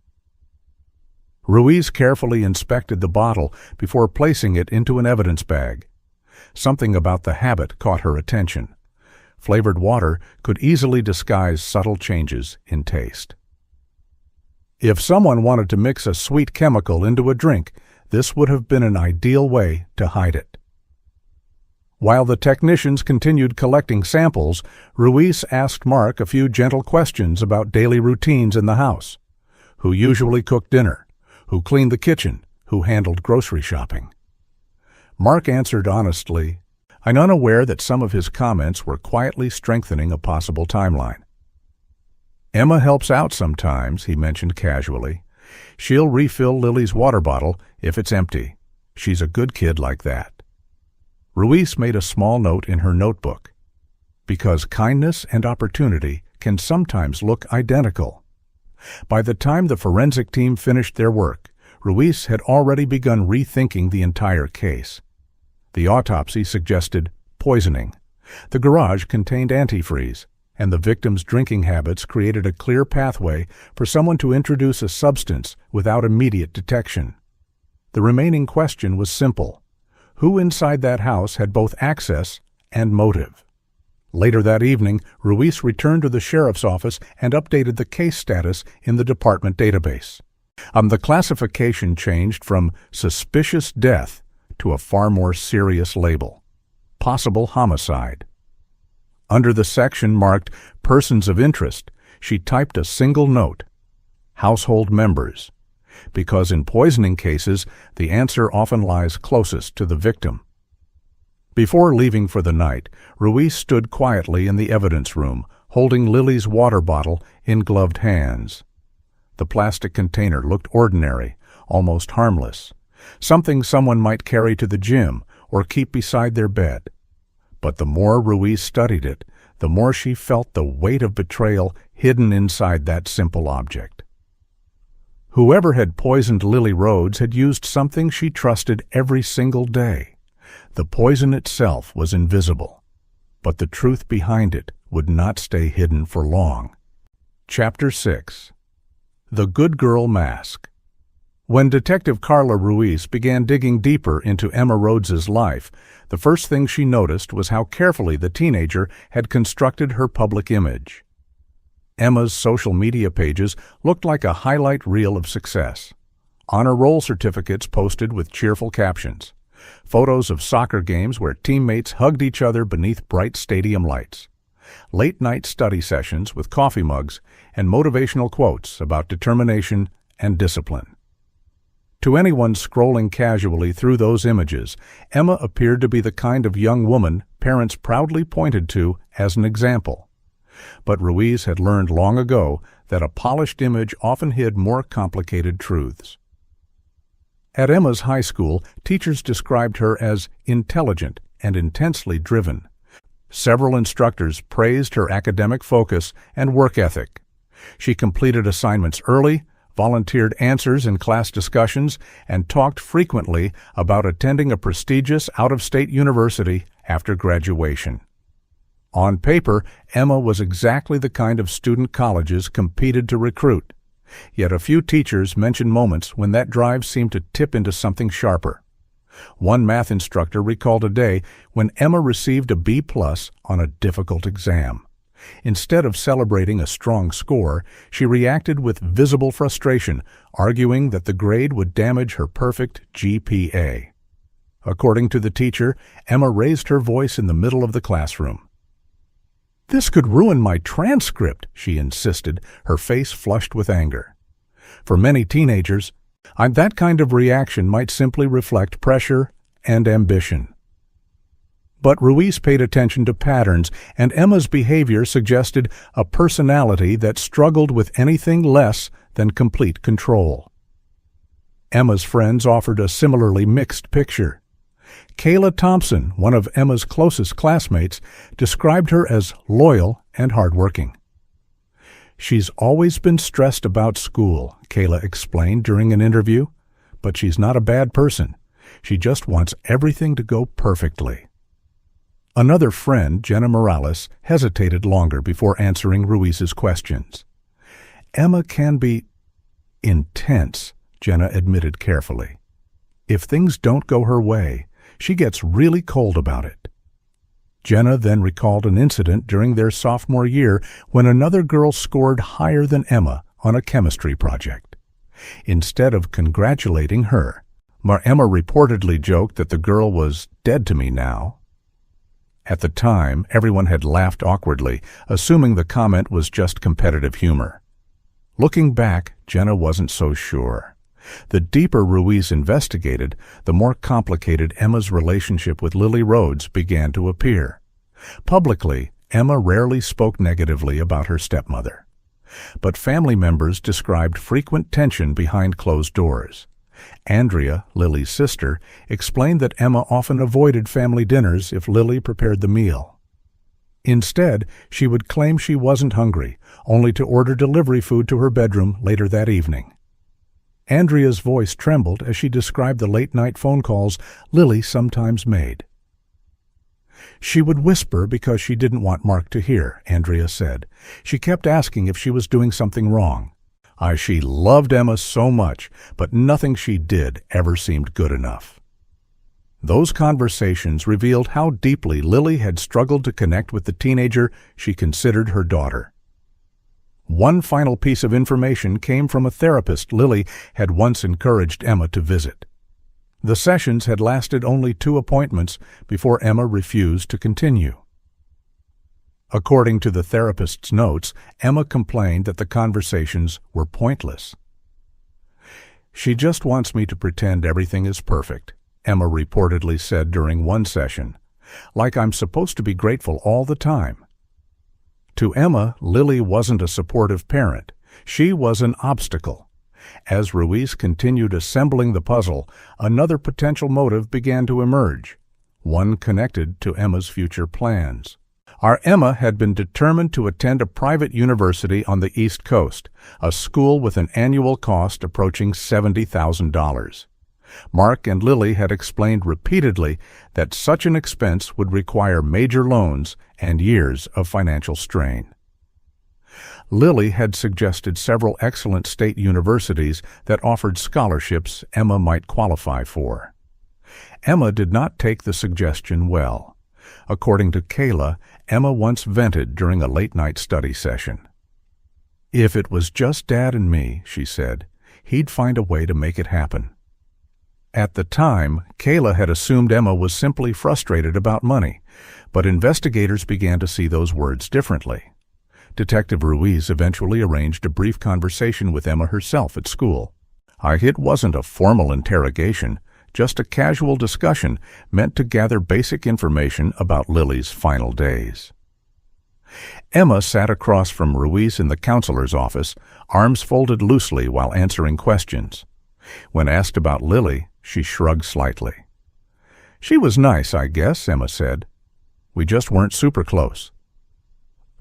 Ruiz carefully inspected the bottle before placing it into an evidence bag. Something about the habit caught her attention. Flavored water could easily disguise subtle changes in taste. If someone wanted to mix a sweet chemical into a drink, this would have been an ideal way to hide it. While the technicians continued collecting samples, Ruiz asked Mark a few gentle questions about daily routines in the house. Who usually cooked dinner? Who cleaned the kitchen? Who handled grocery shopping? Mark answered honestly, I'm unaware that some of his comments were quietly strengthening a possible timeline. Emma helps out sometimes, he mentioned casually. She'll refill Lily's water bottle if it's empty. She's a good kid like that. Ruiz made a small note in her notebook. Because kindness and opportunity can sometimes look identical. By the time the forensic team finished their work, Ruiz had already begun rethinking the entire case. The autopsy suggested poisoning. The garage contained antifreeze, and the victim's drinking habits created a clear pathway for someone to introduce a substance without immediate detection. The remaining question was simple. Who inside that house had both access and motive? Later that evening, Ruiz returned to the sheriff's office and updated the case status in the department database. The classification changed from suspicious death to a far more serious label, possible homicide. Under the section marked Persons of Interest, she typed a single note, Household Members, because in poisoning cases, the answer often lies closest to the victim. Before leaving for the night, Ruiz stood quietly in the evidence room, holding Lily's water bottle in gloved hands. The plastic container looked ordinary, almost harmless, something someone might carry to the gym or keep beside their bed. But the more Ruiz studied it, the more she felt the weight of betrayal hidden inside that simple object. Whoever had poisoned Lily Rhodes had used something she trusted every single day. The poison itself was invisible, but the truth behind it would not stay hidden for long. Chapter 6. The Good Girl Mask. When Detective Carla Ruiz began digging deeper into Emma Rhodes's life, the first thing she noticed was how carefully the teenager had constructed her public image. Emma's social media pages looked like a highlight reel of success. Honor roll certificates posted with cheerful captions. Photos of soccer games where teammates hugged each other beneath bright stadium lights. Late-night study sessions with coffee mugs and motivational quotes about determination and discipline. To anyone scrolling casually through those images, Emma appeared to be the kind of young woman parents proudly pointed to as an example. But Ruiz had learned long ago that a polished image often hid more complicated truths. At Emma's high school, teachers described her as intelligent and intensely driven. Several instructors praised her academic focus and work ethic. She completed assignments early, volunteered answers in class discussions, and talked frequently about attending a prestigious out-of-state university after graduation. On paper, Emma was exactly the kind of student colleges competed to recruit. Yet a few teachers mentioned moments when that drive seemed to tip into something sharper. One math instructor recalled a day when Emma received a B+ on a difficult exam. Instead of celebrating a strong score, she reacted with visible frustration, arguing that the grade would damage her perfect GPA. According to the teacher, Emma raised her voice in the middle of the classroom. "This could ruin my transcript," she insisted, her face flushed with anger. For many teenagers, that kind of reaction might simply reflect pressure and ambition. But Ruiz paid attention to patterns, and Emma's behavior suggested a personality that struggled with anything less than complete control. Emma's friends offered a similarly mixed picture. Kayla Thompson, one of Emma's closest classmates, described her as loyal and hardworking. "She's always been stressed about school," Kayla explained during an interview, "but she's not a bad person. She just wants everything to go perfectly." Another friend, Jenna Morales, hesitated longer before answering Ruiz's questions. "Emma can be intense," Jenna admitted carefully. "If things don't go her way, she gets really cold about it." Jenna then recalled an incident during their sophomore year when another girl scored higher than Emma on a chemistry project. Instead of congratulating her, Emma reportedly joked that the girl was dead to me now. At the time, everyone had laughed awkwardly, assuming the comment was just competitive humor. Looking back, Jenna wasn't so sure. The deeper Ruiz investigated, the more complicated Emma's relationship with Lily Rhodes began to appear. Publicly, Emma rarely spoke negatively about her stepmother. But family members described frequent tension behind closed doors. Andrea, Lily's sister, explained that Emma often avoided family dinners if Lily prepared the meal. Instead, she would claim she wasn't hungry, only to order delivery food to her bedroom later that evening. Andrea's voice trembled as she described the late-night phone calls Lily sometimes made. She would whisper because she didn't want Mark to hear, Andrea said. She kept asking if she was doing something wrong. She loved Emma so much, but nothing she did ever seemed good enough. Those conversations revealed how deeply Lily had struggled to connect with the teenager she considered her daughter. One final piece of information came from a therapist Lily had once encouraged Emma to visit. The sessions had lasted only 2 appointments before Emma refused to continue. According to the therapist's notes, Emma complained that the conversations were pointless. "She just wants me to pretend everything is perfect," Emma reportedly said during one session, "like I'm supposed to be grateful all the time." To Emma, Lily wasn't a supportive parent. She was an obstacle. As Ruiz continued assembling the puzzle, another potential motive began to emerge, one connected to Emma's future plans. Our Emma had been determined to attend a private university on the East Coast, a school with an annual cost approaching $70,000. Mark and Lily had explained repeatedly that such an expense would require major loans and years of financial strain. Lily had suggested several excellent state universities that offered scholarships Emma might qualify for. Emma did not take the suggestion well. According to Kayla, Emma once vented during a late-night study session. "If it was just Dad and me," she said, "he'd find a way to make it happen." At the time, Kayla had assumed Emma was simply frustrated about money, but investigators began to see those words differently. Detective Ruiz eventually arranged a brief conversation with Emma herself at school. It wasn't a formal interrogation, just a casual discussion meant to gather basic information about Lily's final days. Emma sat across from Ruiz in the counselor's office, arms folded loosely while answering questions. When asked about Lily, she shrugged slightly. "She was nice, I guess," Emma said. "We just weren't super close."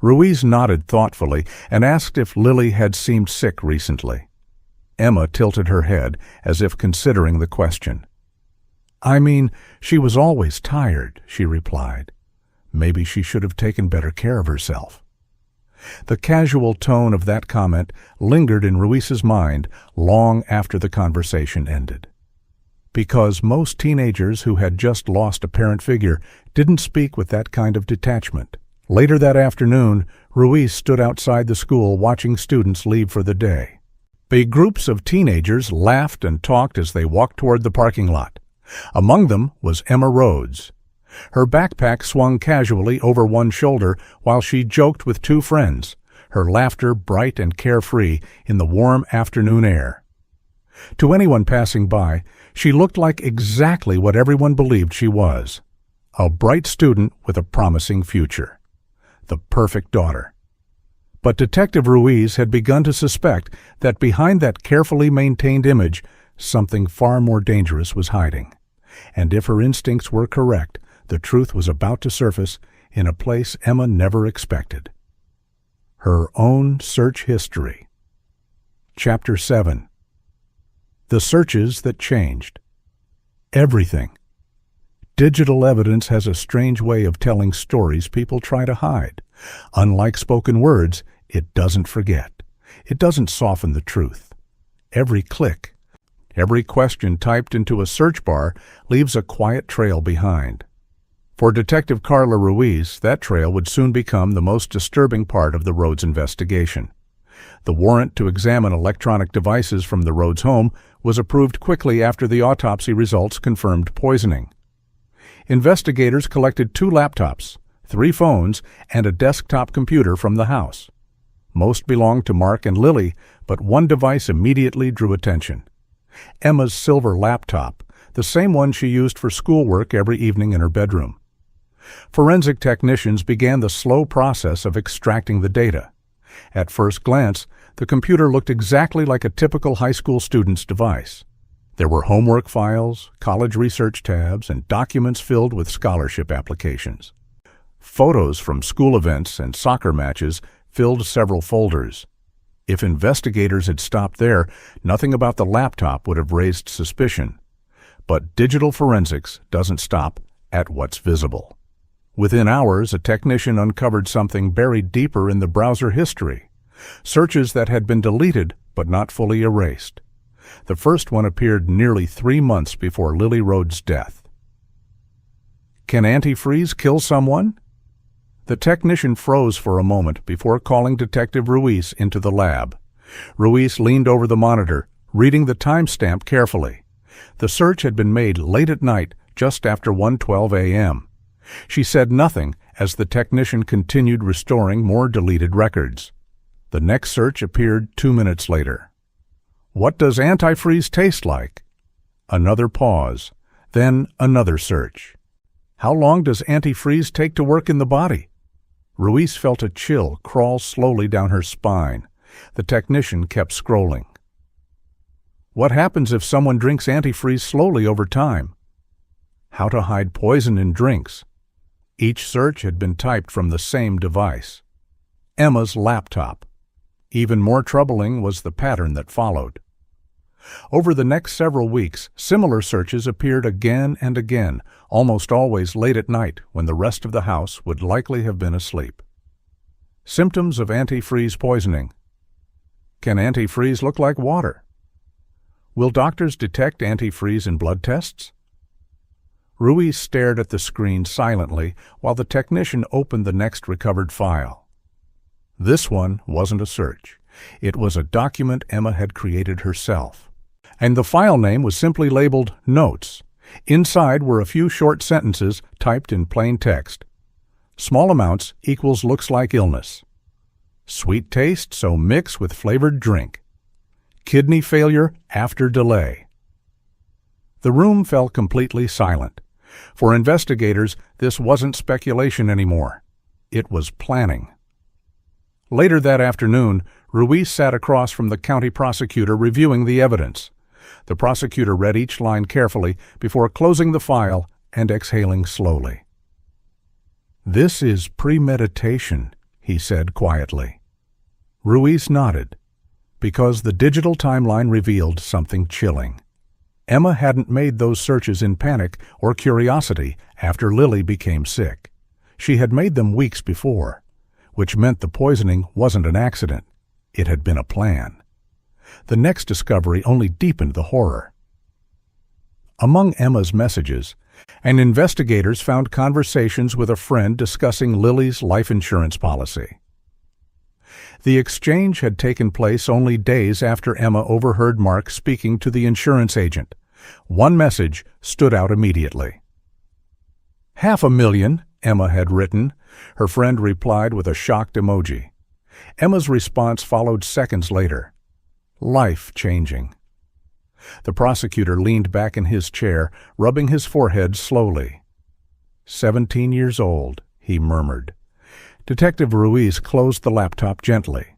Ruiz nodded thoughtfully and asked if Lily had seemed sick recently. Emma tilted her head as if considering the question. "I mean, she was always tired," she replied. "Maybe she should have taken better care of herself." The casual tone of that comment lingered in Ruiz's mind long after the conversation ended. Because most teenagers who had just lost a parent figure didn't speak with that kind of detachment. Later that afternoon, Ruiz stood outside the school watching students leave for the day. Big groups of teenagers laughed and talked as they walked toward the parking lot. Among them was Emma Rhodes. Her backpack swung casually over one shoulder while she joked with 2 friends, her laughter bright and carefree in the warm afternoon air. To anyone passing by, she looked like exactly what everyone believed she was, a bright student with a promising future. The perfect daughter. But Detective Ruiz had begun to suspect that behind that carefully maintained image, something far more dangerous was hiding. And if her instincts were correct, the truth was about to surface in a place Emma never expected. Her own search history. Chapter 7. The searches that changed. Everything. Digital evidence has a strange way of telling stories people try to hide. Unlike spoken words, it doesn't forget. It doesn't soften the truth. Every click, every question typed into a search bar leaves a quiet trail behind. For Detective Carla Ruiz, that trail would soon become the most disturbing part of the Rhodes investigation. The warrant to examine electronic devices from the Rhodes home was approved quickly after the autopsy results confirmed poisoning. Investigators collected 2 laptops, 3 phones, and a desktop computer from the house. Most belonged to Mark and Lily, but one device immediately drew attention. Emma's silver laptop, the same one she used for schoolwork every evening in her bedroom. Forensic technicians began the slow process of extracting the data. At first glance, the computer looked exactly like a typical high school student's device. There were homework files, college research tabs, and documents filled with scholarship applications. Photos from school events and soccer matches filled several folders. If investigators had stopped there, nothing about the laptop would have raised suspicion. But digital forensics doesn't stop at what's visible. Within hours, a technician uncovered something buried deeper in the browser history, searches that had been deleted but not fully erased. The first one appeared nearly 3 months before Lily Rhodes' death. Can antifreeze kill someone? The technician froze for a moment before calling Detective Ruiz into the lab. Ruiz leaned over the monitor, reading the timestamp carefully. The search had been made late at night, just after 1:12 a.m. She said nothing as the technician continued restoring more deleted records. The next search appeared 2 minutes later. What does antifreeze taste like? Another pause, then another search. How long does antifreeze take to work in the body? Ruiz felt a chill crawl slowly down her spine. The technician kept scrolling. What happens if someone drinks antifreeze slowly over time? How to hide poison in drinks. Each search had been typed from the same device. Emma's laptop. Even more troubling was the pattern that followed. Over the next several weeks, similar searches appeared again and again, almost always late at night when the rest of the house would likely have been asleep. Symptoms of antifreeze poisoning. Can antifreeze look like water? Will doctors detect antifreeze in blood tests? Ruiz stared at the screen silently while the technician opened the next recovered file. This one wasn't a search. It was a document Emma had created herself. And the file name was simply labeled Notes. Inside were a few short sentences typed in plain text. Small amounts equals looks like illness. Sweet taste, so mix with flavored drink. Kidney failure after delay. The room fell completely silent. For investigators, this wasn't speculation anymore. It was planning. Later that afternoon, Ruiz sat across from the county prosecutor reviewing the evidence. The prosecutor read each line carefully before closing the file and exhaling slowly. "This is premeditation," he said quietly. Ruiz nodded, because the digital timeline revealed something chilling. Emma hadn't made those searches in panic or curiosity after Lily became sick. She had made them weeks before, which meant the poisoning wasn't an accident. It had been a plan. The next discovery only deepened the horror. Among Emma's messages, investigators found conversations with a friend discussing Lily's life insurance policy. The exchange had taken place only days after Emma overheard Mark speaking to the insurance agent. One message stood out immediately. "$500,000, Emma had written. Her friend replied with a shocked emoji. Emma's response followed seconds later. Life-changing. The prosecutor leaned back in his chair, rubbing his forehead slowly. 17 years old, he murmured. Detective Ruiz closed the laptop gently.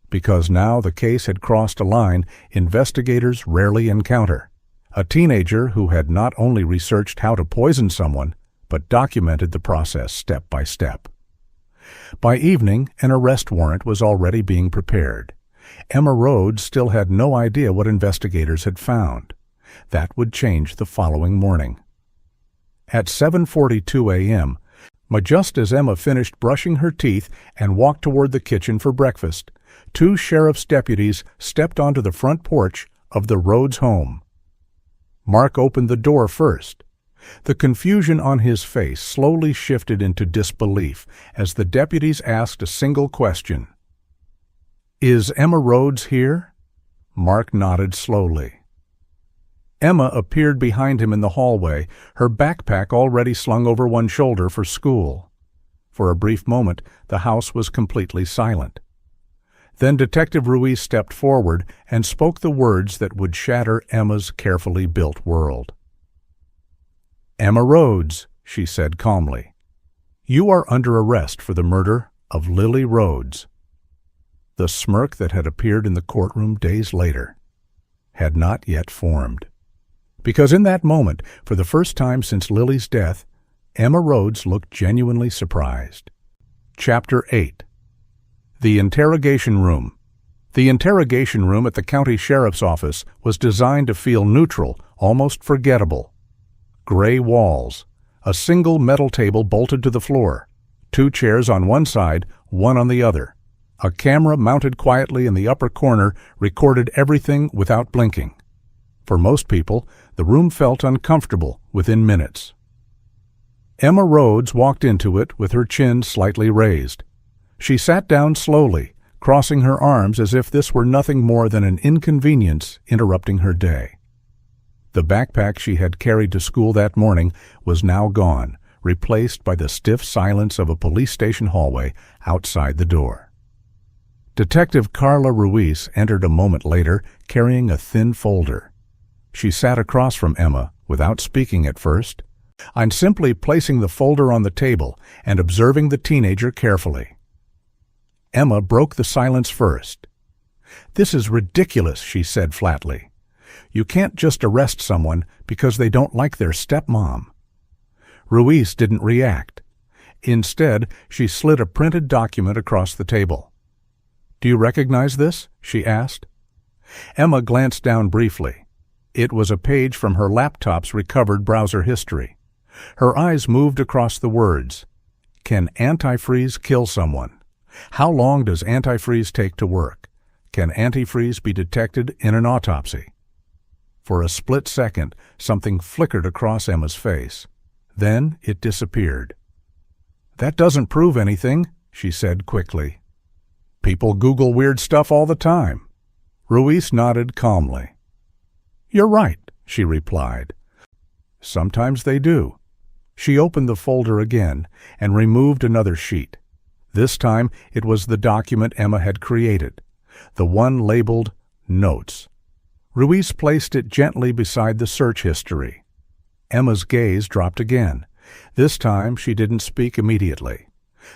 Because now the case had crossed a line investigators rarely encounter. A teenager who had not only researched how to poison someone, but documented the process step by step. By evening, an arrest warrant was already being prepared. Emma Rhodes still had no idea what investigators had found. That would change the following morning. At 7:42 a.m., just as Emma finished brushing her teeth and walked toward the kitchen for breakfast, 2 sheriff's deputies stepped onto the front porch of the Rhodes home. Mark opened the door first. The confusion on his face slowly shifted into disbelief as the deputies asked a single question. "Is Emma Rhodes here?" Mark nodded slowly. Emma appeared behind him in the hallway, her backpack already slung over one shoulder for school. For a brief moment, the house was completely silent. Then Detective Ruiz stepped forward and spoke the words that would shatter Emma's carefully built world. "Emma Rhodes," she said calmly, "you are under arrest for the murder of Lily Rhodes." The smirk that had appeared in the courtroom days later had not yet formed. Because in that moment, for the first time since Lily's death, Emma Rhodes looked genuinely surprised. Chapter 8. The Interrogation Room. The interrogation room at the county sheriff's office was designed to feel neutral, almost forgettable. Gray walls, a single metal table bolted to the floor, 2 chairs on one side, one on the other. A camera mounted quietly in the upper corner recorded everything without blinking. For most people, the room felt uncomfortable within minutes. Emma Rhodes walked into it with her chin slightly raised. She sat down slowly, crossing her arms as if this were nothing more than an inconvenience interrupting her day. The backpack she had carried to school that morning was now gone, replaced by the stiff silence of a police station hallway outside the door. Detective Carla Ruiz entered a moment later, carrying a thin folder. She sat across from Emma, without speaking at first. "I'm simply placing the folder on the table and observing the teenager carefully." Emma broke the silence first. "This is ridiculous," she said flatly. "You can't just arrest someone because they don't like their stepmom." Ruiz didn't react. Instead, she slid a printed document across the table. "Do you recognize this?" she asked. Emma glanced down briefly. It was a page from her laptop's recovered browser history. Her eyes moved across the words. "Can antifreeze kill someone? How long does antifreeze take to work? Can antifreeze be detected in an autopsy?" For a split second, something flickered across Emma's face. Then it disappeared. "That doesn't prove anything," she said quickly. "People Google weird stuff all the time." Ruiz nodded calmly. "You're right," she replied. "Sometimes they do." She opened the folder again and removed another sheet. This time it was the document Emma had created, the one labeled Notes. Ruiz placed it gently beside the search history. Emma's gaze dropped again. This time she didn't speak immediately.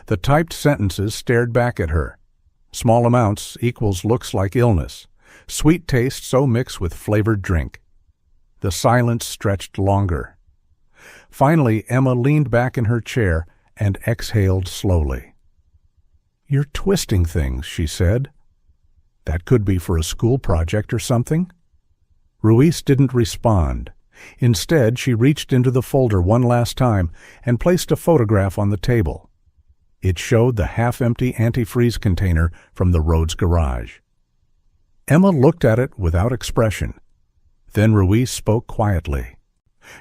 The typed sentences stared back at her. Small amounts equals looks like illness. Sweet taste so mixed with flavored drink. The silence stretched longer. Finally, Emma leaned back in her chair and exhaled slowly. "You're twisting things," she said. "That could be for a school project or something." Ruiz didn't respond. Instead, she reached into the folder one last time and placed a photograph on the table. It showed the half-empty antifreeze container from the Rhodes garage. Emma looked at it without expression. Then Ruiz spoke quietly.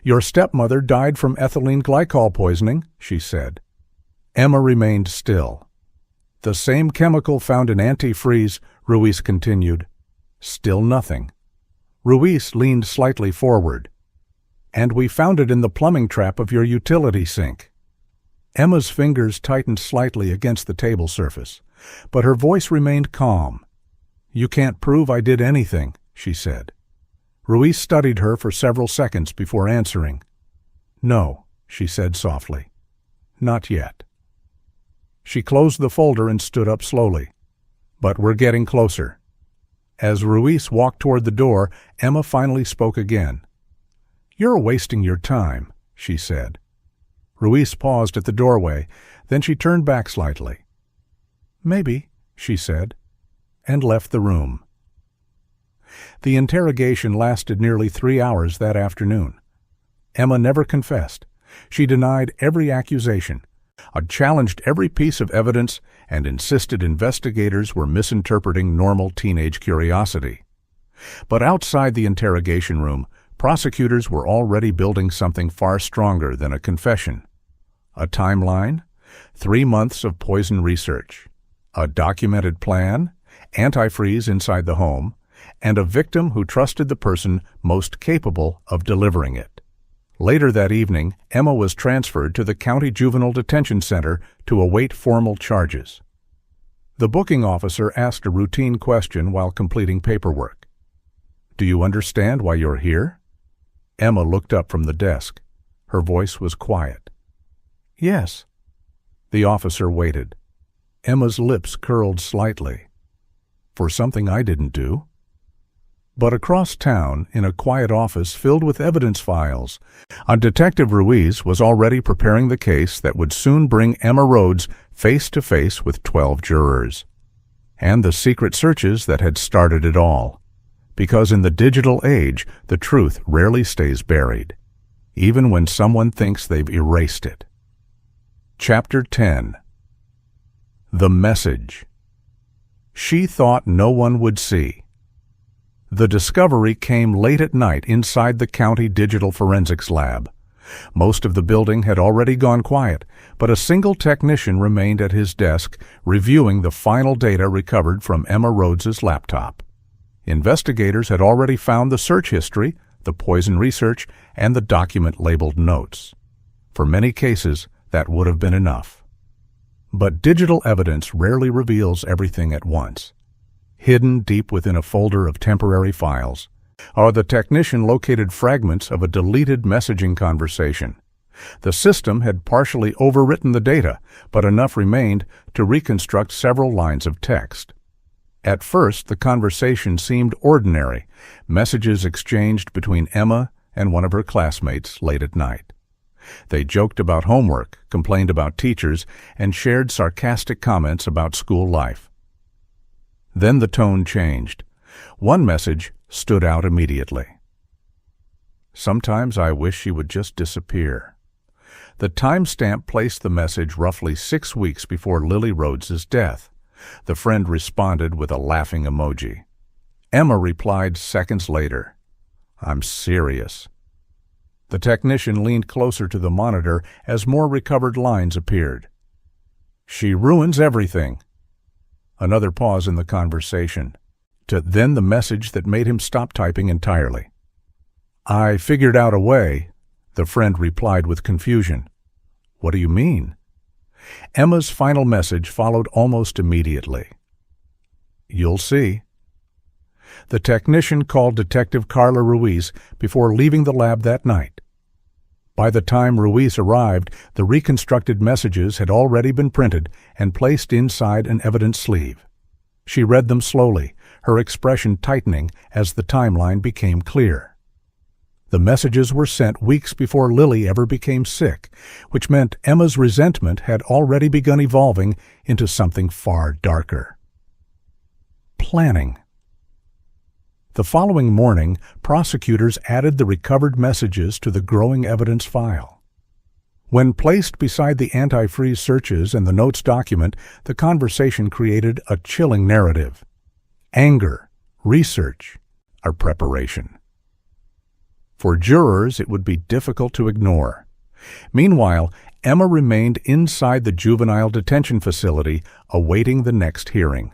"Your stepmother died from ethylene glycol poisoning," she said. Emma remained still. "The same chemical found in antifreeze," Ruiz continued. Still nothing. Ruiz leaned slightly forward. "And we found it in the plumbing trap of your utility sink." Emma's fingers tightened slightly against the table surface, but her voice remained calm. "You can't prove I did anything," she said. Ruiz studied her for several seconds before answering. "No," she said softly. "Not yet." She closed the folder and stood up slowly. "But we're getting closer." As Ruiz walked toward the door, Emma finally spoke again. "You're wasting your time," she said. Ruiz paused at the doorway, then she turned back slightly. "Maybe," she said, and left the room. The interrogation lasted nearly 3 hours that afternoon. Emma never confessed. She denied every accusation, challenged every piece of evidence, and insisted investigators were misinterpreting normal teenage curiosity. But outside the interrogation room, prosecutors were already building something far stronger than a confession. A timeline, 3 months of poison research, a documented plan, antifreeze inside the home, and a victim who trusted the person most capable of delivering it. Later that evening, Emma was transferred to the County Juvenile Detention Center to await formal charges. The booking officer asked a routine question while completing paperwork. "Do you understand why you're here?" Emma looked up from the desk. Her voice was quiet. "Yes." The officer waited. Emma's lips curled slightly. "For something I didn't do?" But across town, in a quiet office filled with evidence files, Detective Ruiz was already preparing the case that would soon bring Emma Rhodes face to face with 12 jurors. And the secret searches that had started it all. Because in the digital age, the truth rarely stays buried, even when someone thinks they've erased it. Chapter 10. The Message. She thought no one would see. The discovery came late at night inside the county digital forensics lab. Most of the building had already gone quiet, but a single technician remained at his desk reviewing the final data recovered from Emma Rhodes's laptop. Investigators had already found the search history, the poison research, and the document labeled notes. For many cases, that would have been enough. But digital evidence rarely reveals everything at once. Hidden deep within a folder of temporary files, the technician located fragments of a deleted messaging conversation. The system had partially overwritten the data, but enough remained to reconstruct several lines of text. At first, the conversation seemed ordinary, messages exchanged between Emma and one of her classmates late at night. They joked about homework, complained about teachers, and shared sarcastic comments about school life. Then the tone changed. One message stood out immediately. "Sometimes I wish she would just disappear." The timestamp placed the message roughly 6 weeks before Lily Rhodes's death. The friend responded with a laughing emoji. Emma replied seconds later, "I'm serious." The technician leaned closer to the monitor as more recovered lines appeared. "She ruins everything." Another pause in the conversation. Then the message that made him stop typing entirely. "I figured out a way," the friend replied with confusion. "What do you mean?" Emma's final message followed almost immediately. "You'll see." The technician called Detective Carla Ruiz before leaving the lab that night. By the time Ruiz arrived, the reconstructed messages had already been printed and placed inside an evidence sleeve. She read them slowly, her expression tightening as the timeline became clear. The messages were sent weeks before Lily ever became sick, which meant Emma's resentment had already begun evolving into something far darker. Planning. The following morning, prosecutors added the recovered messages to the growing evidence file. When placed beside the antifreeze searches and the notes document, the conversation created a chilling narrative. Anger, research, or preparation. For jurors, it would be difficult to ignore. Meanwhile, Emma remained inside the juvenile detention facility, awaiting the next hearing.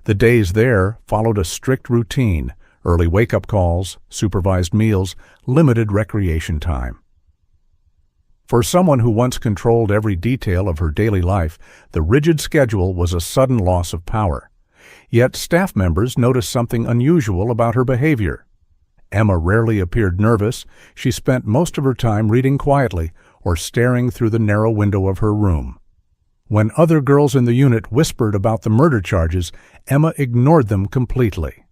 The days there followed a strict routine: early wake-up calls, supervised meals, limited recreation time. For someone who once controlled every detail of her daily life, the rigid schedule was a sudden loss of power. Yet staff members noticed something unusual about her behavior. Emma rarely appeared nervous. She spent most of her time reading quietly or staring through the narrow window of her room. When other girls in the unit whispered about the murder charges, Emma ignored them completely.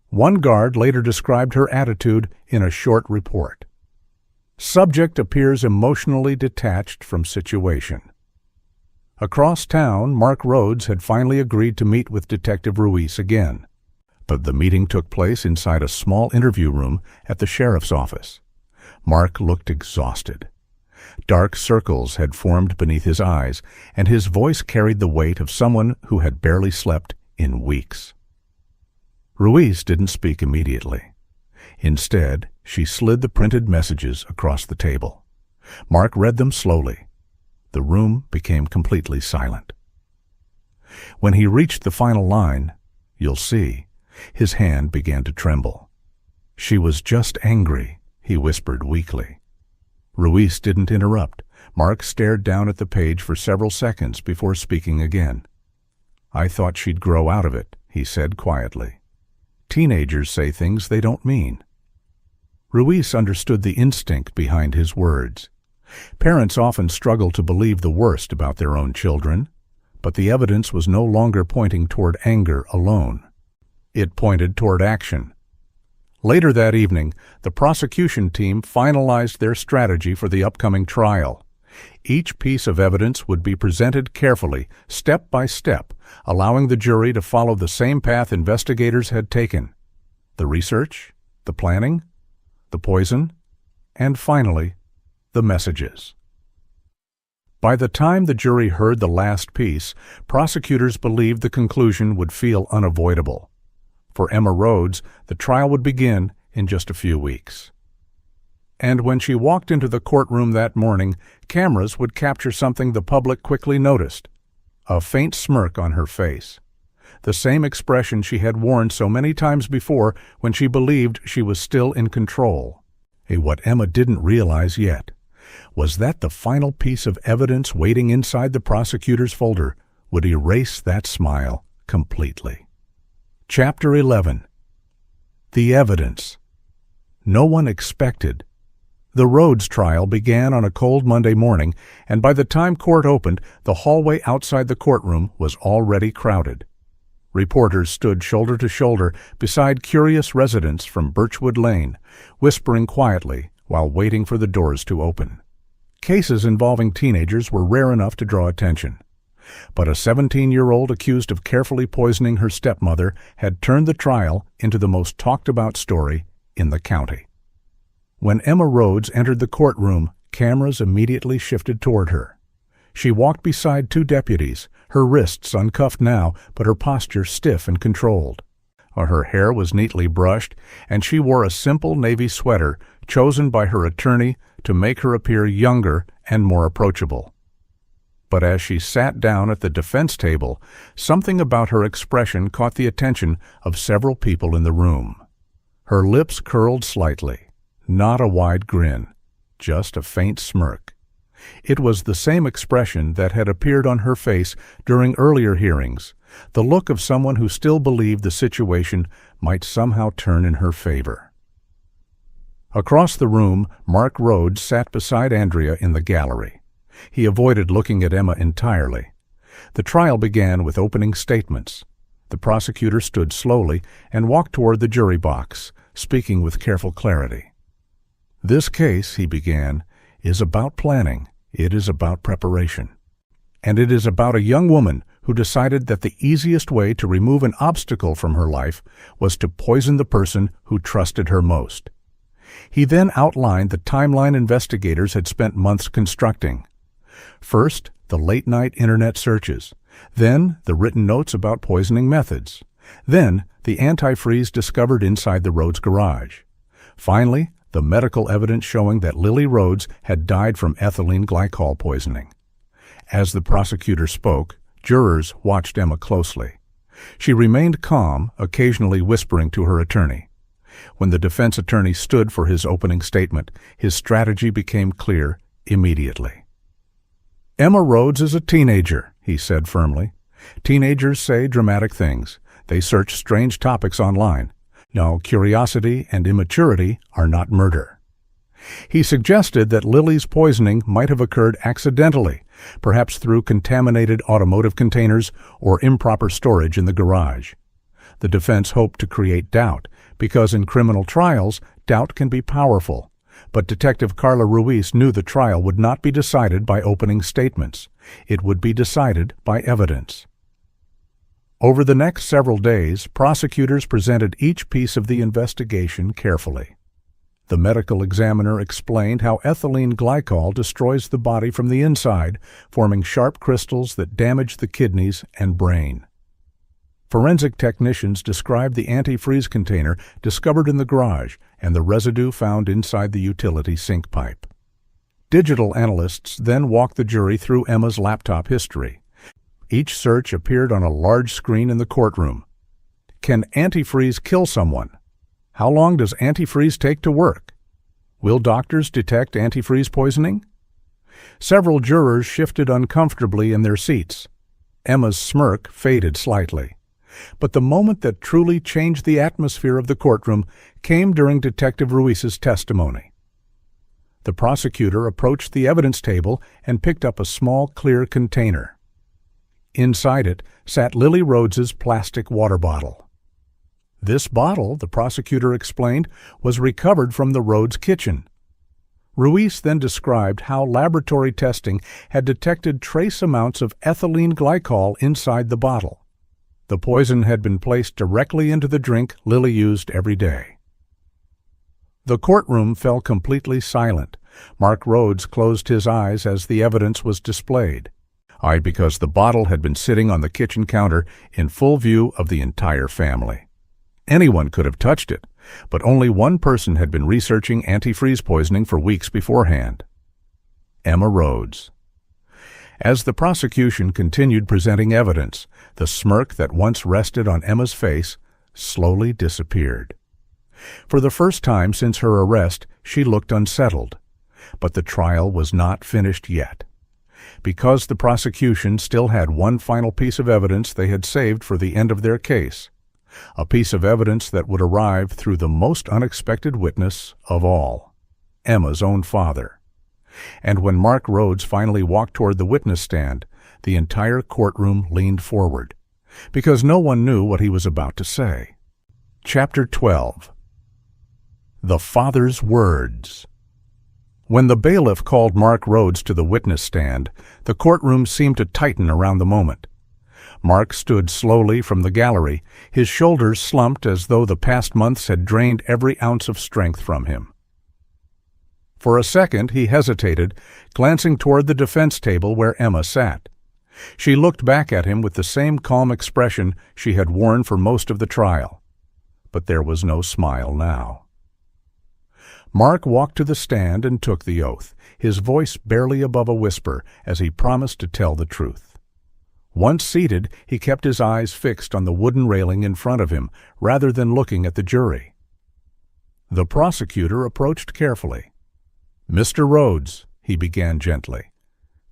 One guard later described her attitude in a short report. Subject appears emotionally detached from situation. Across town, Mark Rhodes had finally agreed to meet with Detective Ruiz again. But the meeting took place inside a small interview room at the sheriff's office. Mark looked exhausted. Dark circles had formed beneath his eyes, and his voice carried the weight of someone who had barely slept in weeks. Ruiz didn't speak immediately. Instead, she slid the printed messages across the table. Mark read them slowly. The room became completely silent. When he reached the final line, You'll see." His hand began to tremble. "She was just angry," he whispered weakly. Ruiz didn't interrupt. Mark stared down at the page for several seconds before speaking again. "I thought she'd grow out of it," he said quietly. "Teenagers say things they don't mean." Ruiz understood the instinct behind his words. Parents often struggle to believe the worst about their own children, but the evidence was no longer pointing toward anger alone. It pointed toward action. Later that evening, the prosecution team finalized their strategy for the upcoming trial. Each piece of evidence would be presented carefully, step by step, allowing the jury to follow the same path investigators had taken: the research, the planning, the poison, and finally, the messages. By the time the jury heard the last piece, prosecutors believed the conclusion would feel unavoidable. For Emma Rhodes, the trial would begin in just a few weeks. And when she walked into the courtroom that morning, cameras would capture something the public quickly noticed: a faint smirk on her face. The same expression she had worn so many times before when she believed she was still in control. What Emma didn't realize yet was that the final piece of evidence waiting inside the prosecutor's folder would erase that smile completely. Chapter 11. The Evidence. No one expected. The Rhodes trial began on a cold Monday morning, and by the time court opened, the hallway outside the courtroom was already crowded. Reporters stood shoulder to shoulder beside curious residents from Birchwood Lane, whispering quietly while waiting for the doors to open. Cases involving teenagers were rare enough to draw attention. But a 17-year-old accused of carefully poisoning her stepmother had turned the trial into the most talked-about story in the county. When Emma Rhodes entered the courtroom, cameras immediately shifted toward her. She walked beside two deputies, her wrists uncuffed now, but her posture stiff and controlled. Her hair was neatly brushed, and she wore a simple navy sweater chosen by her attorney to make her appear younger and more approachable. But as she sat down at the defense table, something about her expression caught the attention of several people in the room. Her lips curled slightly, not a wide grin, just a faint smirk. It was the same expression that had appeared on her face during earlier hearings, the look of someone who still believed the situation might somehow turn in her favor. Across the room, Mark Rhodes sat beside Andrea in the gallery. He avoided looking at Emma entirely. The trial began with opening statements. The prosecutor stood slowly and walked toward the jury box, speaking with careful clarity. "This case," he began, "is about planning. It is about preparation. And it is about a young woman who decided that the easiest way to remove an obstacle from her life was to poison the person who trusted her most." He then outlined the timeline investigators had spent months constructing. First, the late-night internet searches, then the written notes about poisoning methods, then the antifreeze discovered inside the Rhodes garage. Finally, the medical evidence showing that Lily Rhodes had died from ethylene glycol poisoning. As the prosecutor spoke, jurors watched Emma closely. She remained calm, occasionally whispering to her attorney. When the defense attorney stood for his opening statement, his strategy became clear immediately. "Emma Rhodes is a teenager," he said firmly. "Teenagers say dramatic things. They search strange topics online. Now, curiosity and immaturity are not murder." He suggested that Lily's poisoning might have occurred accidentally, perhaps through contaminated automotive containers or improper storage in the garage. The defense hoped to create doubt, because in criminal trials, doubt can be powerful. But Detective Carla Ruiz knew the trial would not be decided by opening statements. It would be decided by evidence. Over the next several days, prosecutors presented each piece of the investigation carefully. The medical examiner explained how ethylene glycol destroys the body from the inside, forming sharp crystals that damage the kidneys and brain. Forensic technicians described the antifreeze container discovered in the garage and the residue found inside the utility sink pipe. Digital analysts then walked the jury through Emma's laptop history. Each search appeared on a large screen in the courtroom. Can antifreeze kill someone? How long does antifreeze take to work? Will doctors detect antifreeze poisoning? Several jurors shifted uncomfortably in their seats. Emma's smirk faded slightly. But the moment that truly changed the atmosphere of the courtroom came during Detective Ruiz's testimony. The prosecutor approached the evidence table and picked up a small, clear container. Inside it sat Lily Rhodes's plastic water bottle. This bottle, the prosecutor explained, was recovered from the Rhodes kitchen. Ruiz then described how laboratory testing had detected trace amounts of ethylene glycol inside the bottle. The poison had been placed directly into the drink Lily used every day. The courtroom fell completely silent. Mark Rhodes closed his eyes as the evidence was displayed. Because the bottle had been sitting on the kitchen counter in full view of the entire family. Anyone could have touched it, but only one person had been researching antifreeze poisoning for weeks beforehand. Emma Rhodes. As the prosecution continued presenting evidence, the smirk that once rested on Emma's face slowly disappeared. For the first time since her arrest, she looked unsettled. But the trial was not finished yet. Because the prosecution still had one final piece of evidence they had saved for the end of their case, a piece of evidence that would arrive through the most unexpected witness of all, Emma's own father. And when Mark Rhodes finally walked toward the witness stand, the entire courtroom leaned forward, because no one knew what he was about to say. Chapter 12. The Father's Words. When the bailiff called Mark Rhodes to the witness stand, the courtroom seemed to tighten around the moment. Mark stood slowly from the gallery, his shoulders slumped as though the past months had drained every ounce of strength from him. For a second he hesitated, glancing toward the defense table where Emma sat. She looked back at him with the same calm expression she had worn for most of the trial. But there was no smile now. Mark walked to the stand and took the oath, his voice barely above a whisper as he promised to tell the truth. Once seated, he kept his eyes fixed on the wooden railing in front of him, rather than looking at the jury. The prosecutor approached carefully. "Mr. Rhodes," he began gently,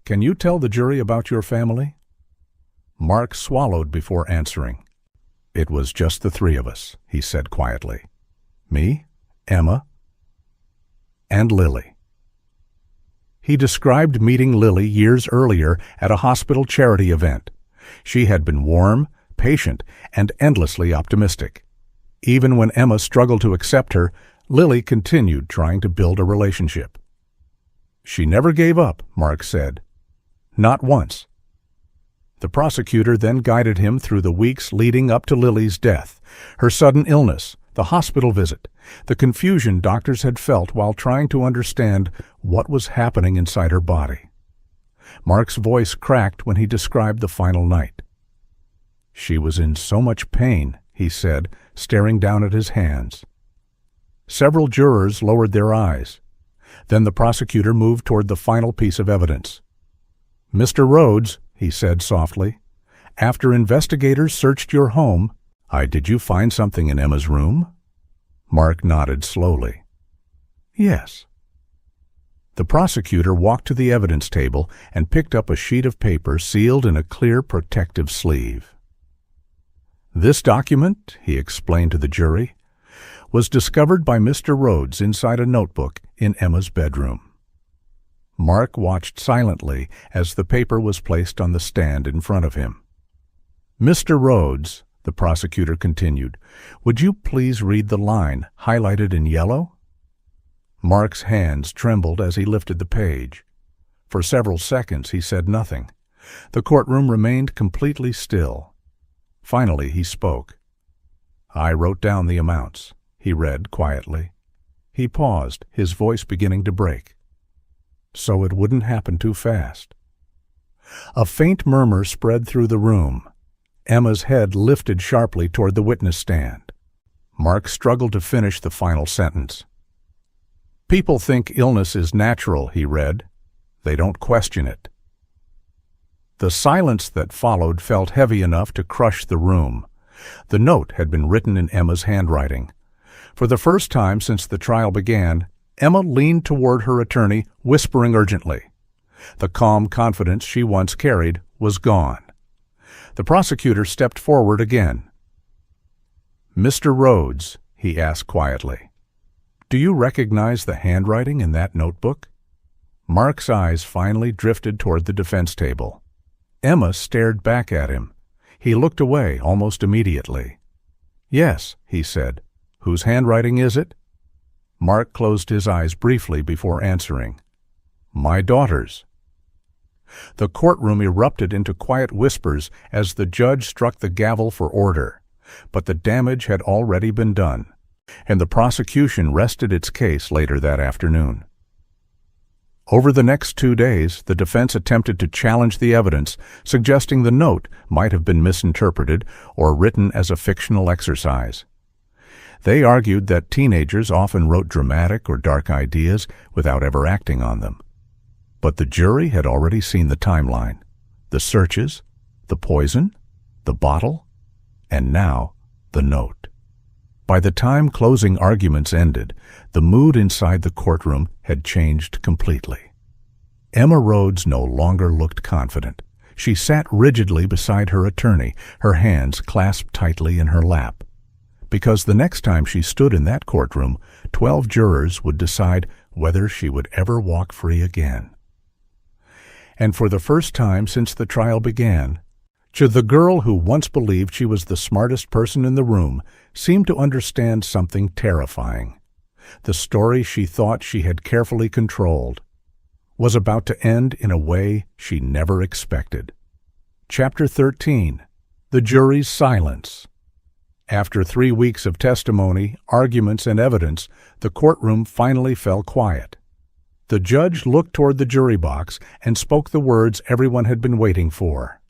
"can you tell the jury about your family?" Mark swallowed before answering. "It was just the three of us," he said quietly. "Me, Emma, and Lily." He described meeting Lily years earlier at a hospital charity event. She had been warm, patient, and endlessly optimistic. Even when Emma struggled to accept her, Lily continued trying to build a relationship. "She never gave up," Mark said. "Not once." The prosecutor then guided him through the weeks leading up to Lily's death, her sudden illness, the hospital visit, the confusion doctors had felt while trying to understand what was happening inside her body. Mark's voice cracked when he described the final night. "She was in so much pain," he said, staring down at his hands. Several jurors lowered their eyes. Then the prosecutor moved toward the final piece of evidence. "Mr. Rhodes," he said softly, "after investigators searched your home, did you find something in Emma's room?" Mark nodded slowly. "Yes." The prosecutor walked to the evidence table and picked up a sheet of paper sealed in a clear protective sleeve. "This document," he explained to the jury, "was discovered by Mr. Rhodes inside a notebook in Emma's bedroom." Mark watched silently as the paper was placed on the stand in front of him. "Mr. Rhodes," the prosecutor continued, "would you please read the line highlighted in yellow?" Mark's hands trembled as he lifted the page. For several seconds he said nothing. The courtroom remained completely still. Finally he spoke. "I wrote down the amounts," he read quietly. He paused, his voice beginning to break. "So it wouldn't happen too fast." A faint murmur spread through the room. Emma's head lifted sharply toward the witness stand. Mark struggled to finish the final sentence. "People think illness is natural," he read. "They don't question it." The silence that followed felt heavy enough to crush the room. The note had been written in Emma's handwriting. For the first time since the trial began, Emma leaned toward her attorney, whispering urgently. The calm confidence she once carried was gone. The prosecutor stepped forward again. "Mr. Rhodes," he asked quietly, "do you recognize the handwriting in that notebook?" Mark's eyes finally drifted toward the defense table. Emma stared back at him. He looked away almost immediately. "Yes," he said. "Whose handwriting is it?" Mark closed his eyes briefly before answering. "My daughter's." The courtroom erupted into quiet whispers as the judge struck the gavel for order. But the damage had already been done, and the prosecution rested its case later that afternoon. Over the next 2 days, the defense attempted to challenge the evidence, suggesting the note might have been misinterpreted or written as a fictional exercise. They argued that teenagers often wrote dramatic or dark ideas without ever acting on them. But the jury had already seen the timeline, the searches, the poison, the bottle, and now the note. By the time closing arguments ended, the mood inside the courtroom had changed completely. Emma Rhodes no longer looked confident. She sat rigidly beside her attorney, her hands clasped tightly in her lap. Because the next time she stood in that courtroom, 12 jurors would decide whether she would ever walk free again. And for the first time since the trial began, the girl who once believed she was the smartest person in the room seemed to understand something terrifying. The story she thought she had carefully controlled was about to end in a way she never expected. Chapter 13. The Jury's Silence. After 3 weeks of testimony, arguments, and evidence, the courtroom finally fell quiet. The judge looked toward the jury box and spoke the words everyone had been waiting for.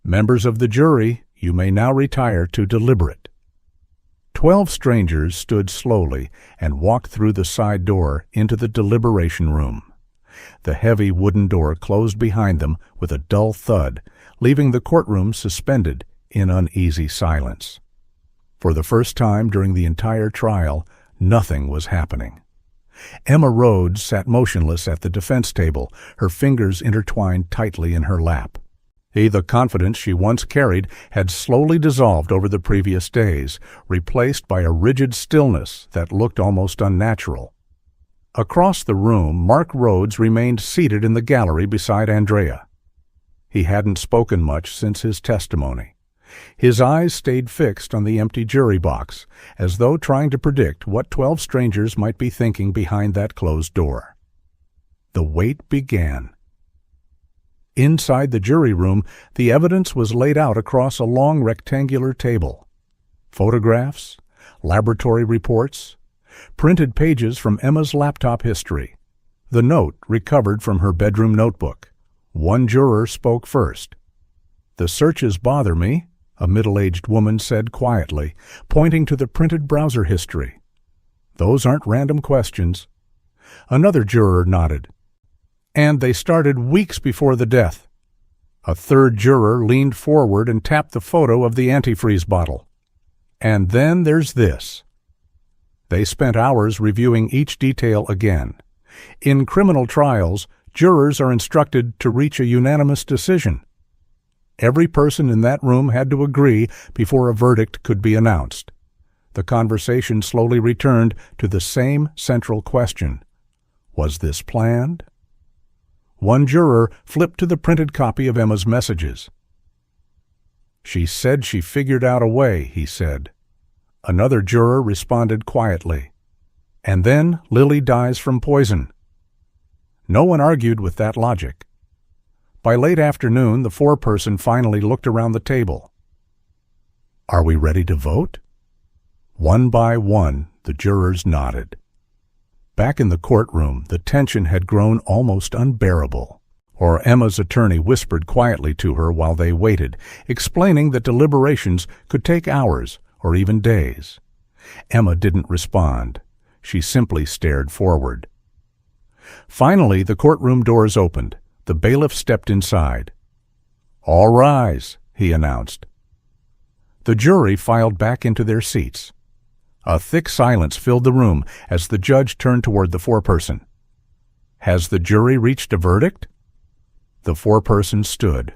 "Members of the jury, you may now retire to deliberate." 12 strangers stood slowly and walked through the side door into the deliberation room. The heavy wooden door closed behind them with a dull thud, leaving the courtroom suspended in uneasy silence. For the first time during the entire trial, nothing was happening. Emma Rhodes sat motionless at the defense table, her fingers intertwined tightly in her lap. The confidence she once carried had slowly dissolved over the previous days, replaced by a rigid stillness that looked almost unnatural. Across the room, Mark Rhodes remained seated in the gallery beside Andrea. He hadn't spoken much since his testimony. His eyes stayed fixed on the empty jury box, as though trying to predict what 12 strangers might be thinking behind that closed door. The wait began. Inside the jury room, the evidence was laid out across a long rectangular table. Photographs, laboratory reports, printed pages from Emma's laptop history, the note recovered from her bedroom notebook. One juror spoke first. "The searches bother me," a middle-aged woman said quietly, pointing to the printed browser history. "Those aren't random questions." Another juror nodded. "And they started weeks before the death." A third juror leaned forward and tapped the photo of the antifreeze bottle. "And then there's this." They spent hours reviewing each detail again. In criminal trials, jurors are instructed to reach a unanimous decision. Every person in that room had to agree before a verdict could be announced. The conversation slowly returned to the same central question. Was this planned? One juror flipped to the printed copy of Emma's messages. "She said she figured out a way," he said. Another juror responded quietly. "And then Lily dies from poison." No one argued with that logic. By late afternoon, the foreperson finally looked around the table. "Are we ready to vote?" One by one, the jurors nodded. Back in the courtroom, the tension had grown almost unbearable. Emma's attorney whispered quietly to her while they waited, explaining that deliberations could take hours or even days. Emma didn't respond. She simply stared forward. Finally, the courtroom doors opened. The bailiff stepped inside. "All rise," he announced. The jury filed back into their seats. A thick silence filled the room as the judge turned toward the foreperson. "Has the jury reached a verdict?" The foreperson stood.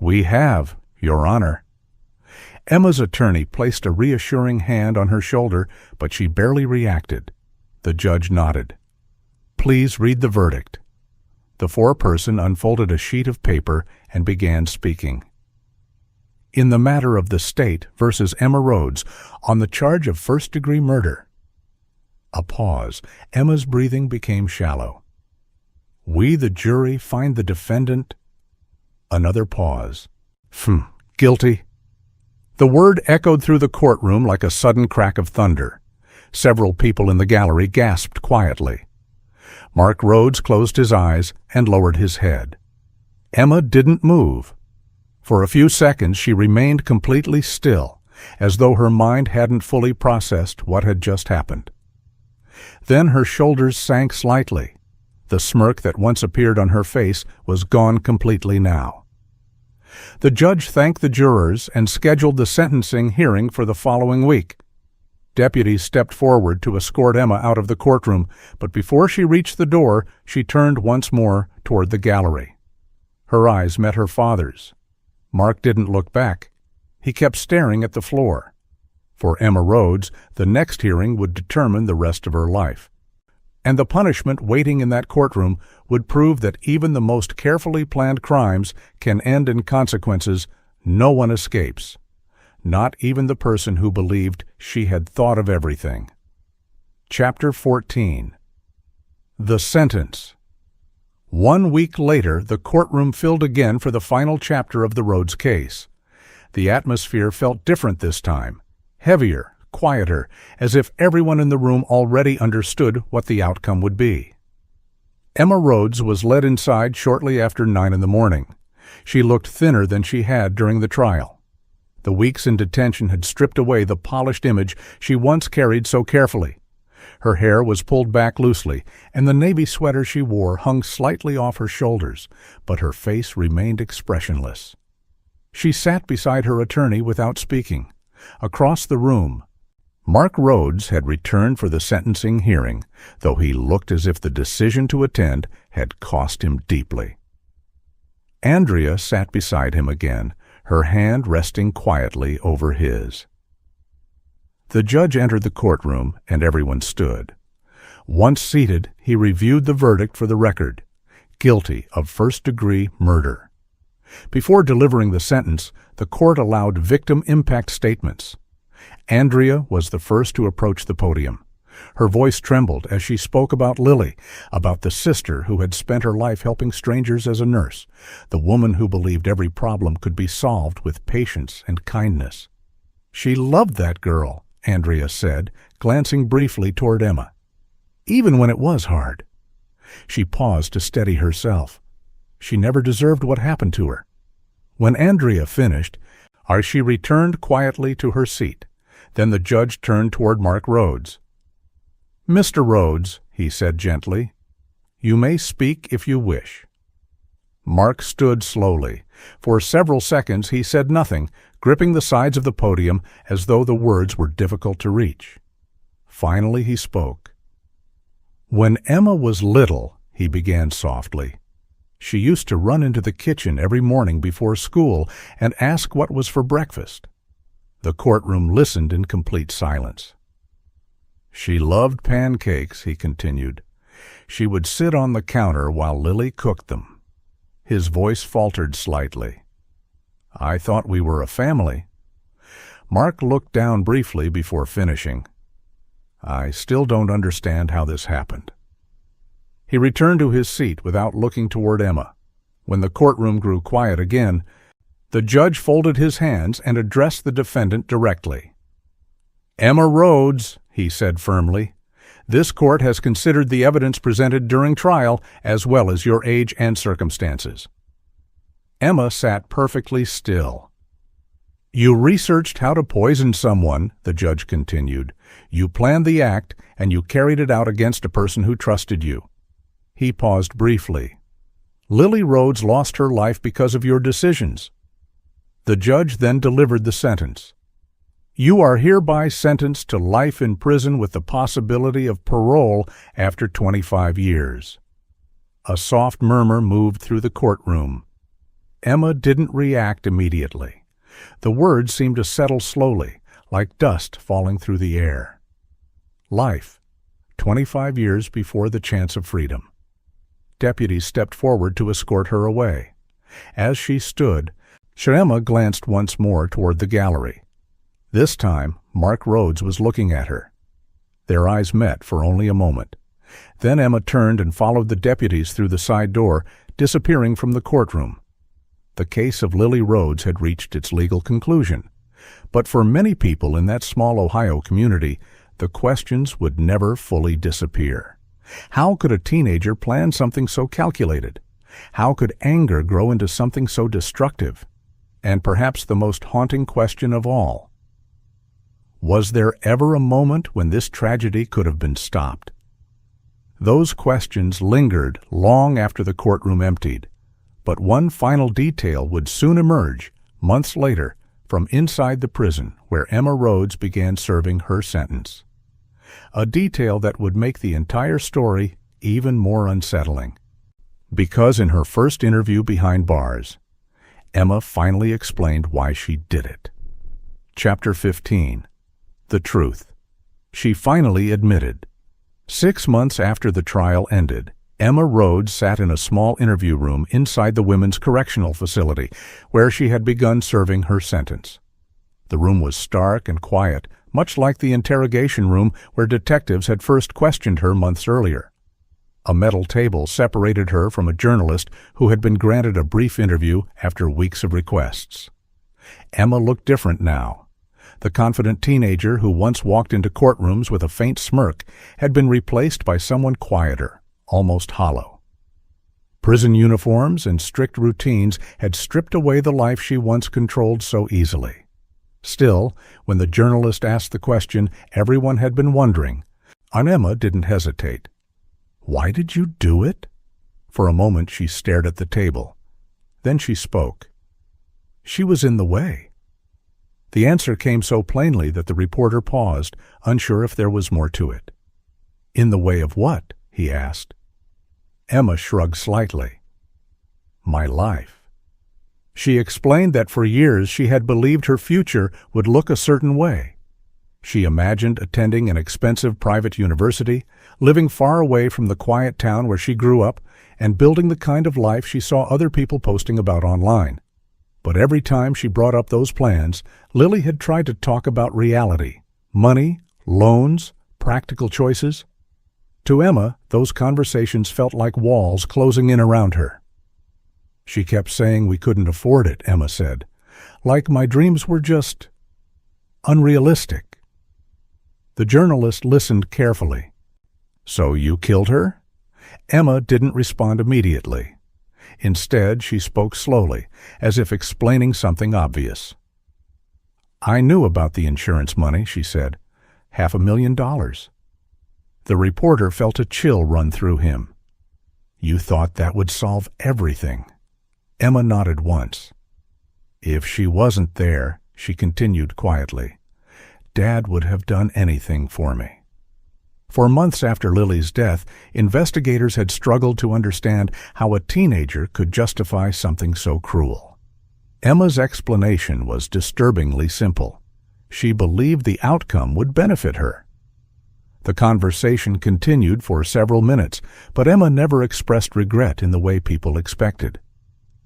"We have, Your Honor." Emma's attorney placed a reassuring hand on her shoulder, but she barely reacted. The judge nodded. "Please read the verdict." The foreperson unfolded a sheet of paper and began speaking. "In the matter of the State versus Emma Rhodes on the charge of first-degree murder." A pause. Emma's breathing became shallow. "We, the jury, find the defendant—" Another pause. Guilty." The word echoed through the courtroom like a sudden crack of thunder. Several people in the gallery gasped quietly. Mark Rhodes closed his eyes and lowered his head. Emma didn't move. For a few seconds she remained completely still, as though her mind hadn't fully processed what had just happened. Then her shoulders sank slightly. The smirk that once appeared on her face was gone completely now. The judge thanked the jurors and scheduled the sentencing hearing for the following week. Deputies stepped forward to escort Emma out of the courtroom, but before she reached the door, she turned once more toward the gallery. Her eyes met her father's. Mark didn't look back. He kept staring at the floor. For Emma Rhodes, the next hearing would determine the rest of her life. And the punishment waiting in that courtroom would prove that even the most carefully planned crimes can end in consequences no one escapes. Not even the person who believed she had thought of everything. Chapter 14. The Sentence. 1 week later, the courtroom filled again for the final chapter of the Rhodes case. The atmosphere felt different this time, heavier, quieter, as if everyone in the room already understood what the outcome would be. Emma Rhodes was led inside shortly after 9 in the morning. She looked thinner than she had during the trial. The weeks in detention had stripped away the polished image she once carried so carefully. Her hair was pulled back loosely, and the navy sweater she wore hung slightly off her shoulders, but her face remained expressionless. She sat beside her attorney without speaking. Across the room, Mark Rhodes had returned for the sentencing hearing, though he looked as if the decision to attend had cost him deeply. Andrea sat beside him again, her hand resting quietly over his. The judge entered the courtroom, and everyone stood. Once seated, he reviewed the verdict for the record: guilty of first-degree murder. Before delivering the sentence, the court allowed victim impact statements. Andrea was the first to approach the podium. Her voice trembled as she spoke about Lily, about the sister who had spent her life helping strangers as a nurse, the woman who believed every problem could be solved with patience and kindness. "She loved that girl," Andrea said, glancing briefly toward Emma. "Even when it was hard." She paused to steady herself. She never deserved what happened to her. When Andrea finished, she returned quietly to her seat. Then the judge turned toward Mark Rhodes. "Mr. Rhodes," he said gently, "you may speak if you wish." Mark stood slowly. For several seconds he said nothing, gripping the sides of the podium as though the words were difficult to reach. Finally he spoke. "When Emma was little," he began softly, "she used to run into the kitchen every morning before school and ask what was for breakfast." The courtroom listened in complete silence. "She loved pancakes," he continued. "She would sit on the counter while Lily cooked them." His voice faltered slightly. "I thought we were a family." Mark looked down briefly before finishing. "I still don't understand how this happened." He returned to his seat without looking toward Emma. When the courtroom grew quiet again, the judge folded his hands and addressed the defendant directly. "Emma Rhodes," he said firmly, "this court has considered the evidence presented during trial as well as your age and circumstances." Emma sat perfectly still. "You researched how to poison someone," the judge continued. "You planned the act, and you carried it out against a person who trusted you." He paused briefly. "Lily Rhodes lost her life because of your decisions." The judge then delivered the sentence. You are hereby sentenced to life in prison with the possibility of parole after 25 years. A soft murmur moved through the courtroom. Emma didn't react immediately. The words seemed to settle slowly, like dust falling through the air. Life, 25 years before the chance of freedom. Deputies stepped forward to escort her away. As she stood, Emma glanced once more toward the gallery. This time, Mark Rhodes was looking at her. Their eyes met for only a moment. Then Emma turned and followed the deputies through the side door, disappearing from the courtroom. The case of Lily Rhodes had reached its legal conclusion. But for many people in that small Ohio community, the questions would never fully disappear. How could a teenager plan something so calculated? How could anger grow into something so destructive? And perhaps the most haunting question of all, was there ever a moment when this tragedy could have been stopped? Those questions lingered long after the courtroom emptied, but one final detail would soon emerge, months later, from inside the prison where Emma Rhodes began serving her sentence. A detail that would make the entire story even more unsettling. Because in her first interview behind bars, Emma finally explained why she did it. Chapter 15. The Truth. She finally admitted. 6 months after the trial ended, Emma Rhodes sat in a small interview room inside the Women's Correctional Facility, where she had begun serving her sentence. The room was stark and quiet, much like the interrogation room where detectives had first questioned her months earlier. A metal table separated her from a journalist who had been granted a brief interview after weeks of requests. Emma looked different now. The confident teenager who once walked into courtrooms with a faint smirk had been replaced by someone quieter, almost hollow. Prison uniforms and strict routines had stripped away the life she once controlled so easily. Still, when the journalist asked the question everyone had been wondering, Emma didn't hesitate. "Why did you do it?" For a moment she stared at the table. Then she spoke. She was in the way. The answer came so plainly that the reporter paused, unsure if there was more to it. "In the way of what?" he asked. Emma shrugged slightly. "My life." She explained that for years she had believed her future would look a certain way. She imagined attending an expensive private university, living far away from the quiet town where she grew up, and building the kind of life she saw other people posting about online. But every time she brought up those plans, Lily had tried to talk about reality, money, loans, practical choices. To Emma, those conversations felt like walls closing in around her. She kept saying we couldn't afford it, Emma said, like my dreams were just unrealistic. The journalist listened carefully. "So you killed her?" Emma didn't respond immediately. Instead, she spoke slowly, as if explaining something obvious. "I knew about the insurance money," she said. $500,000. The reporter felt a chill run through him. "You thought that would solve everything." Emma nodded once. "If she wasn't there," she continued quietly, "Dad would have done anything for me." For months after Lily's death, investigators had struggled to understand how a teenager could justify something so cruel. Emma's explanation was disturbingly simple. She believed the outcome would benefit her. The conversation continued for several minutes, but Emma never expressed regret in the way people expected.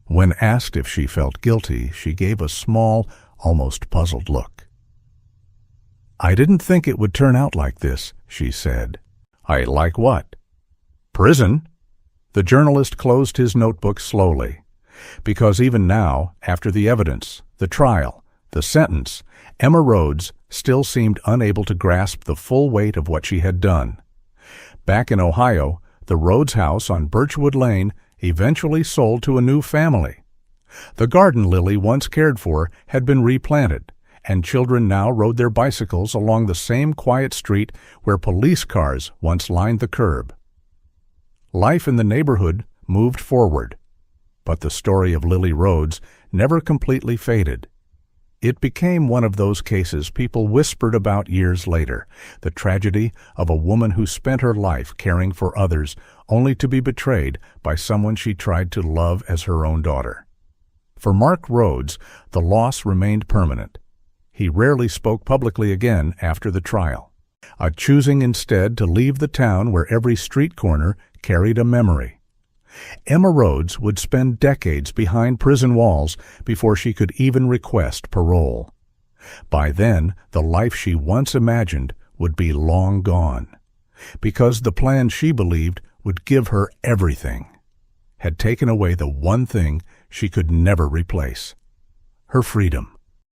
When asked if she felt guilty, she gave a small, almost puzzled look. "I didn't think it would turn out like this," she said. "I like what?" "Prison." The journalist closed his notebook slowly. Because even now, after the evidence, the trial, the sentence, Emma Rhodes still seemed unable to grasp the full weight of what she had done. Back in Ohio, the Rhodes house on Birchwood Lane eventually sold to a new family. The garden Lily once cared for had been replanted, and children now rode their bicycles along the same quiet street where police cars once lined the curb. Life in the neighborhood moved forward, but the story of Lily Rhodes never completely faded. It became one of those cases people whispered about years later, the tragedy of a woman who spent her life caring for others only to be betrayed by someone she tried to love as her own daughter. For Mark Rhodes, the loss remained permanent. He rarely spoke publicly again after the trial, choosing instead to leave the town where every street corner carried a memory. Emma Rhodes would spend decades behind prison walls before she could even request parole. By then, the life she once imagined would be long gone, because the plan she believed would give her everything had taken away the one thing she could never replace: her freedom.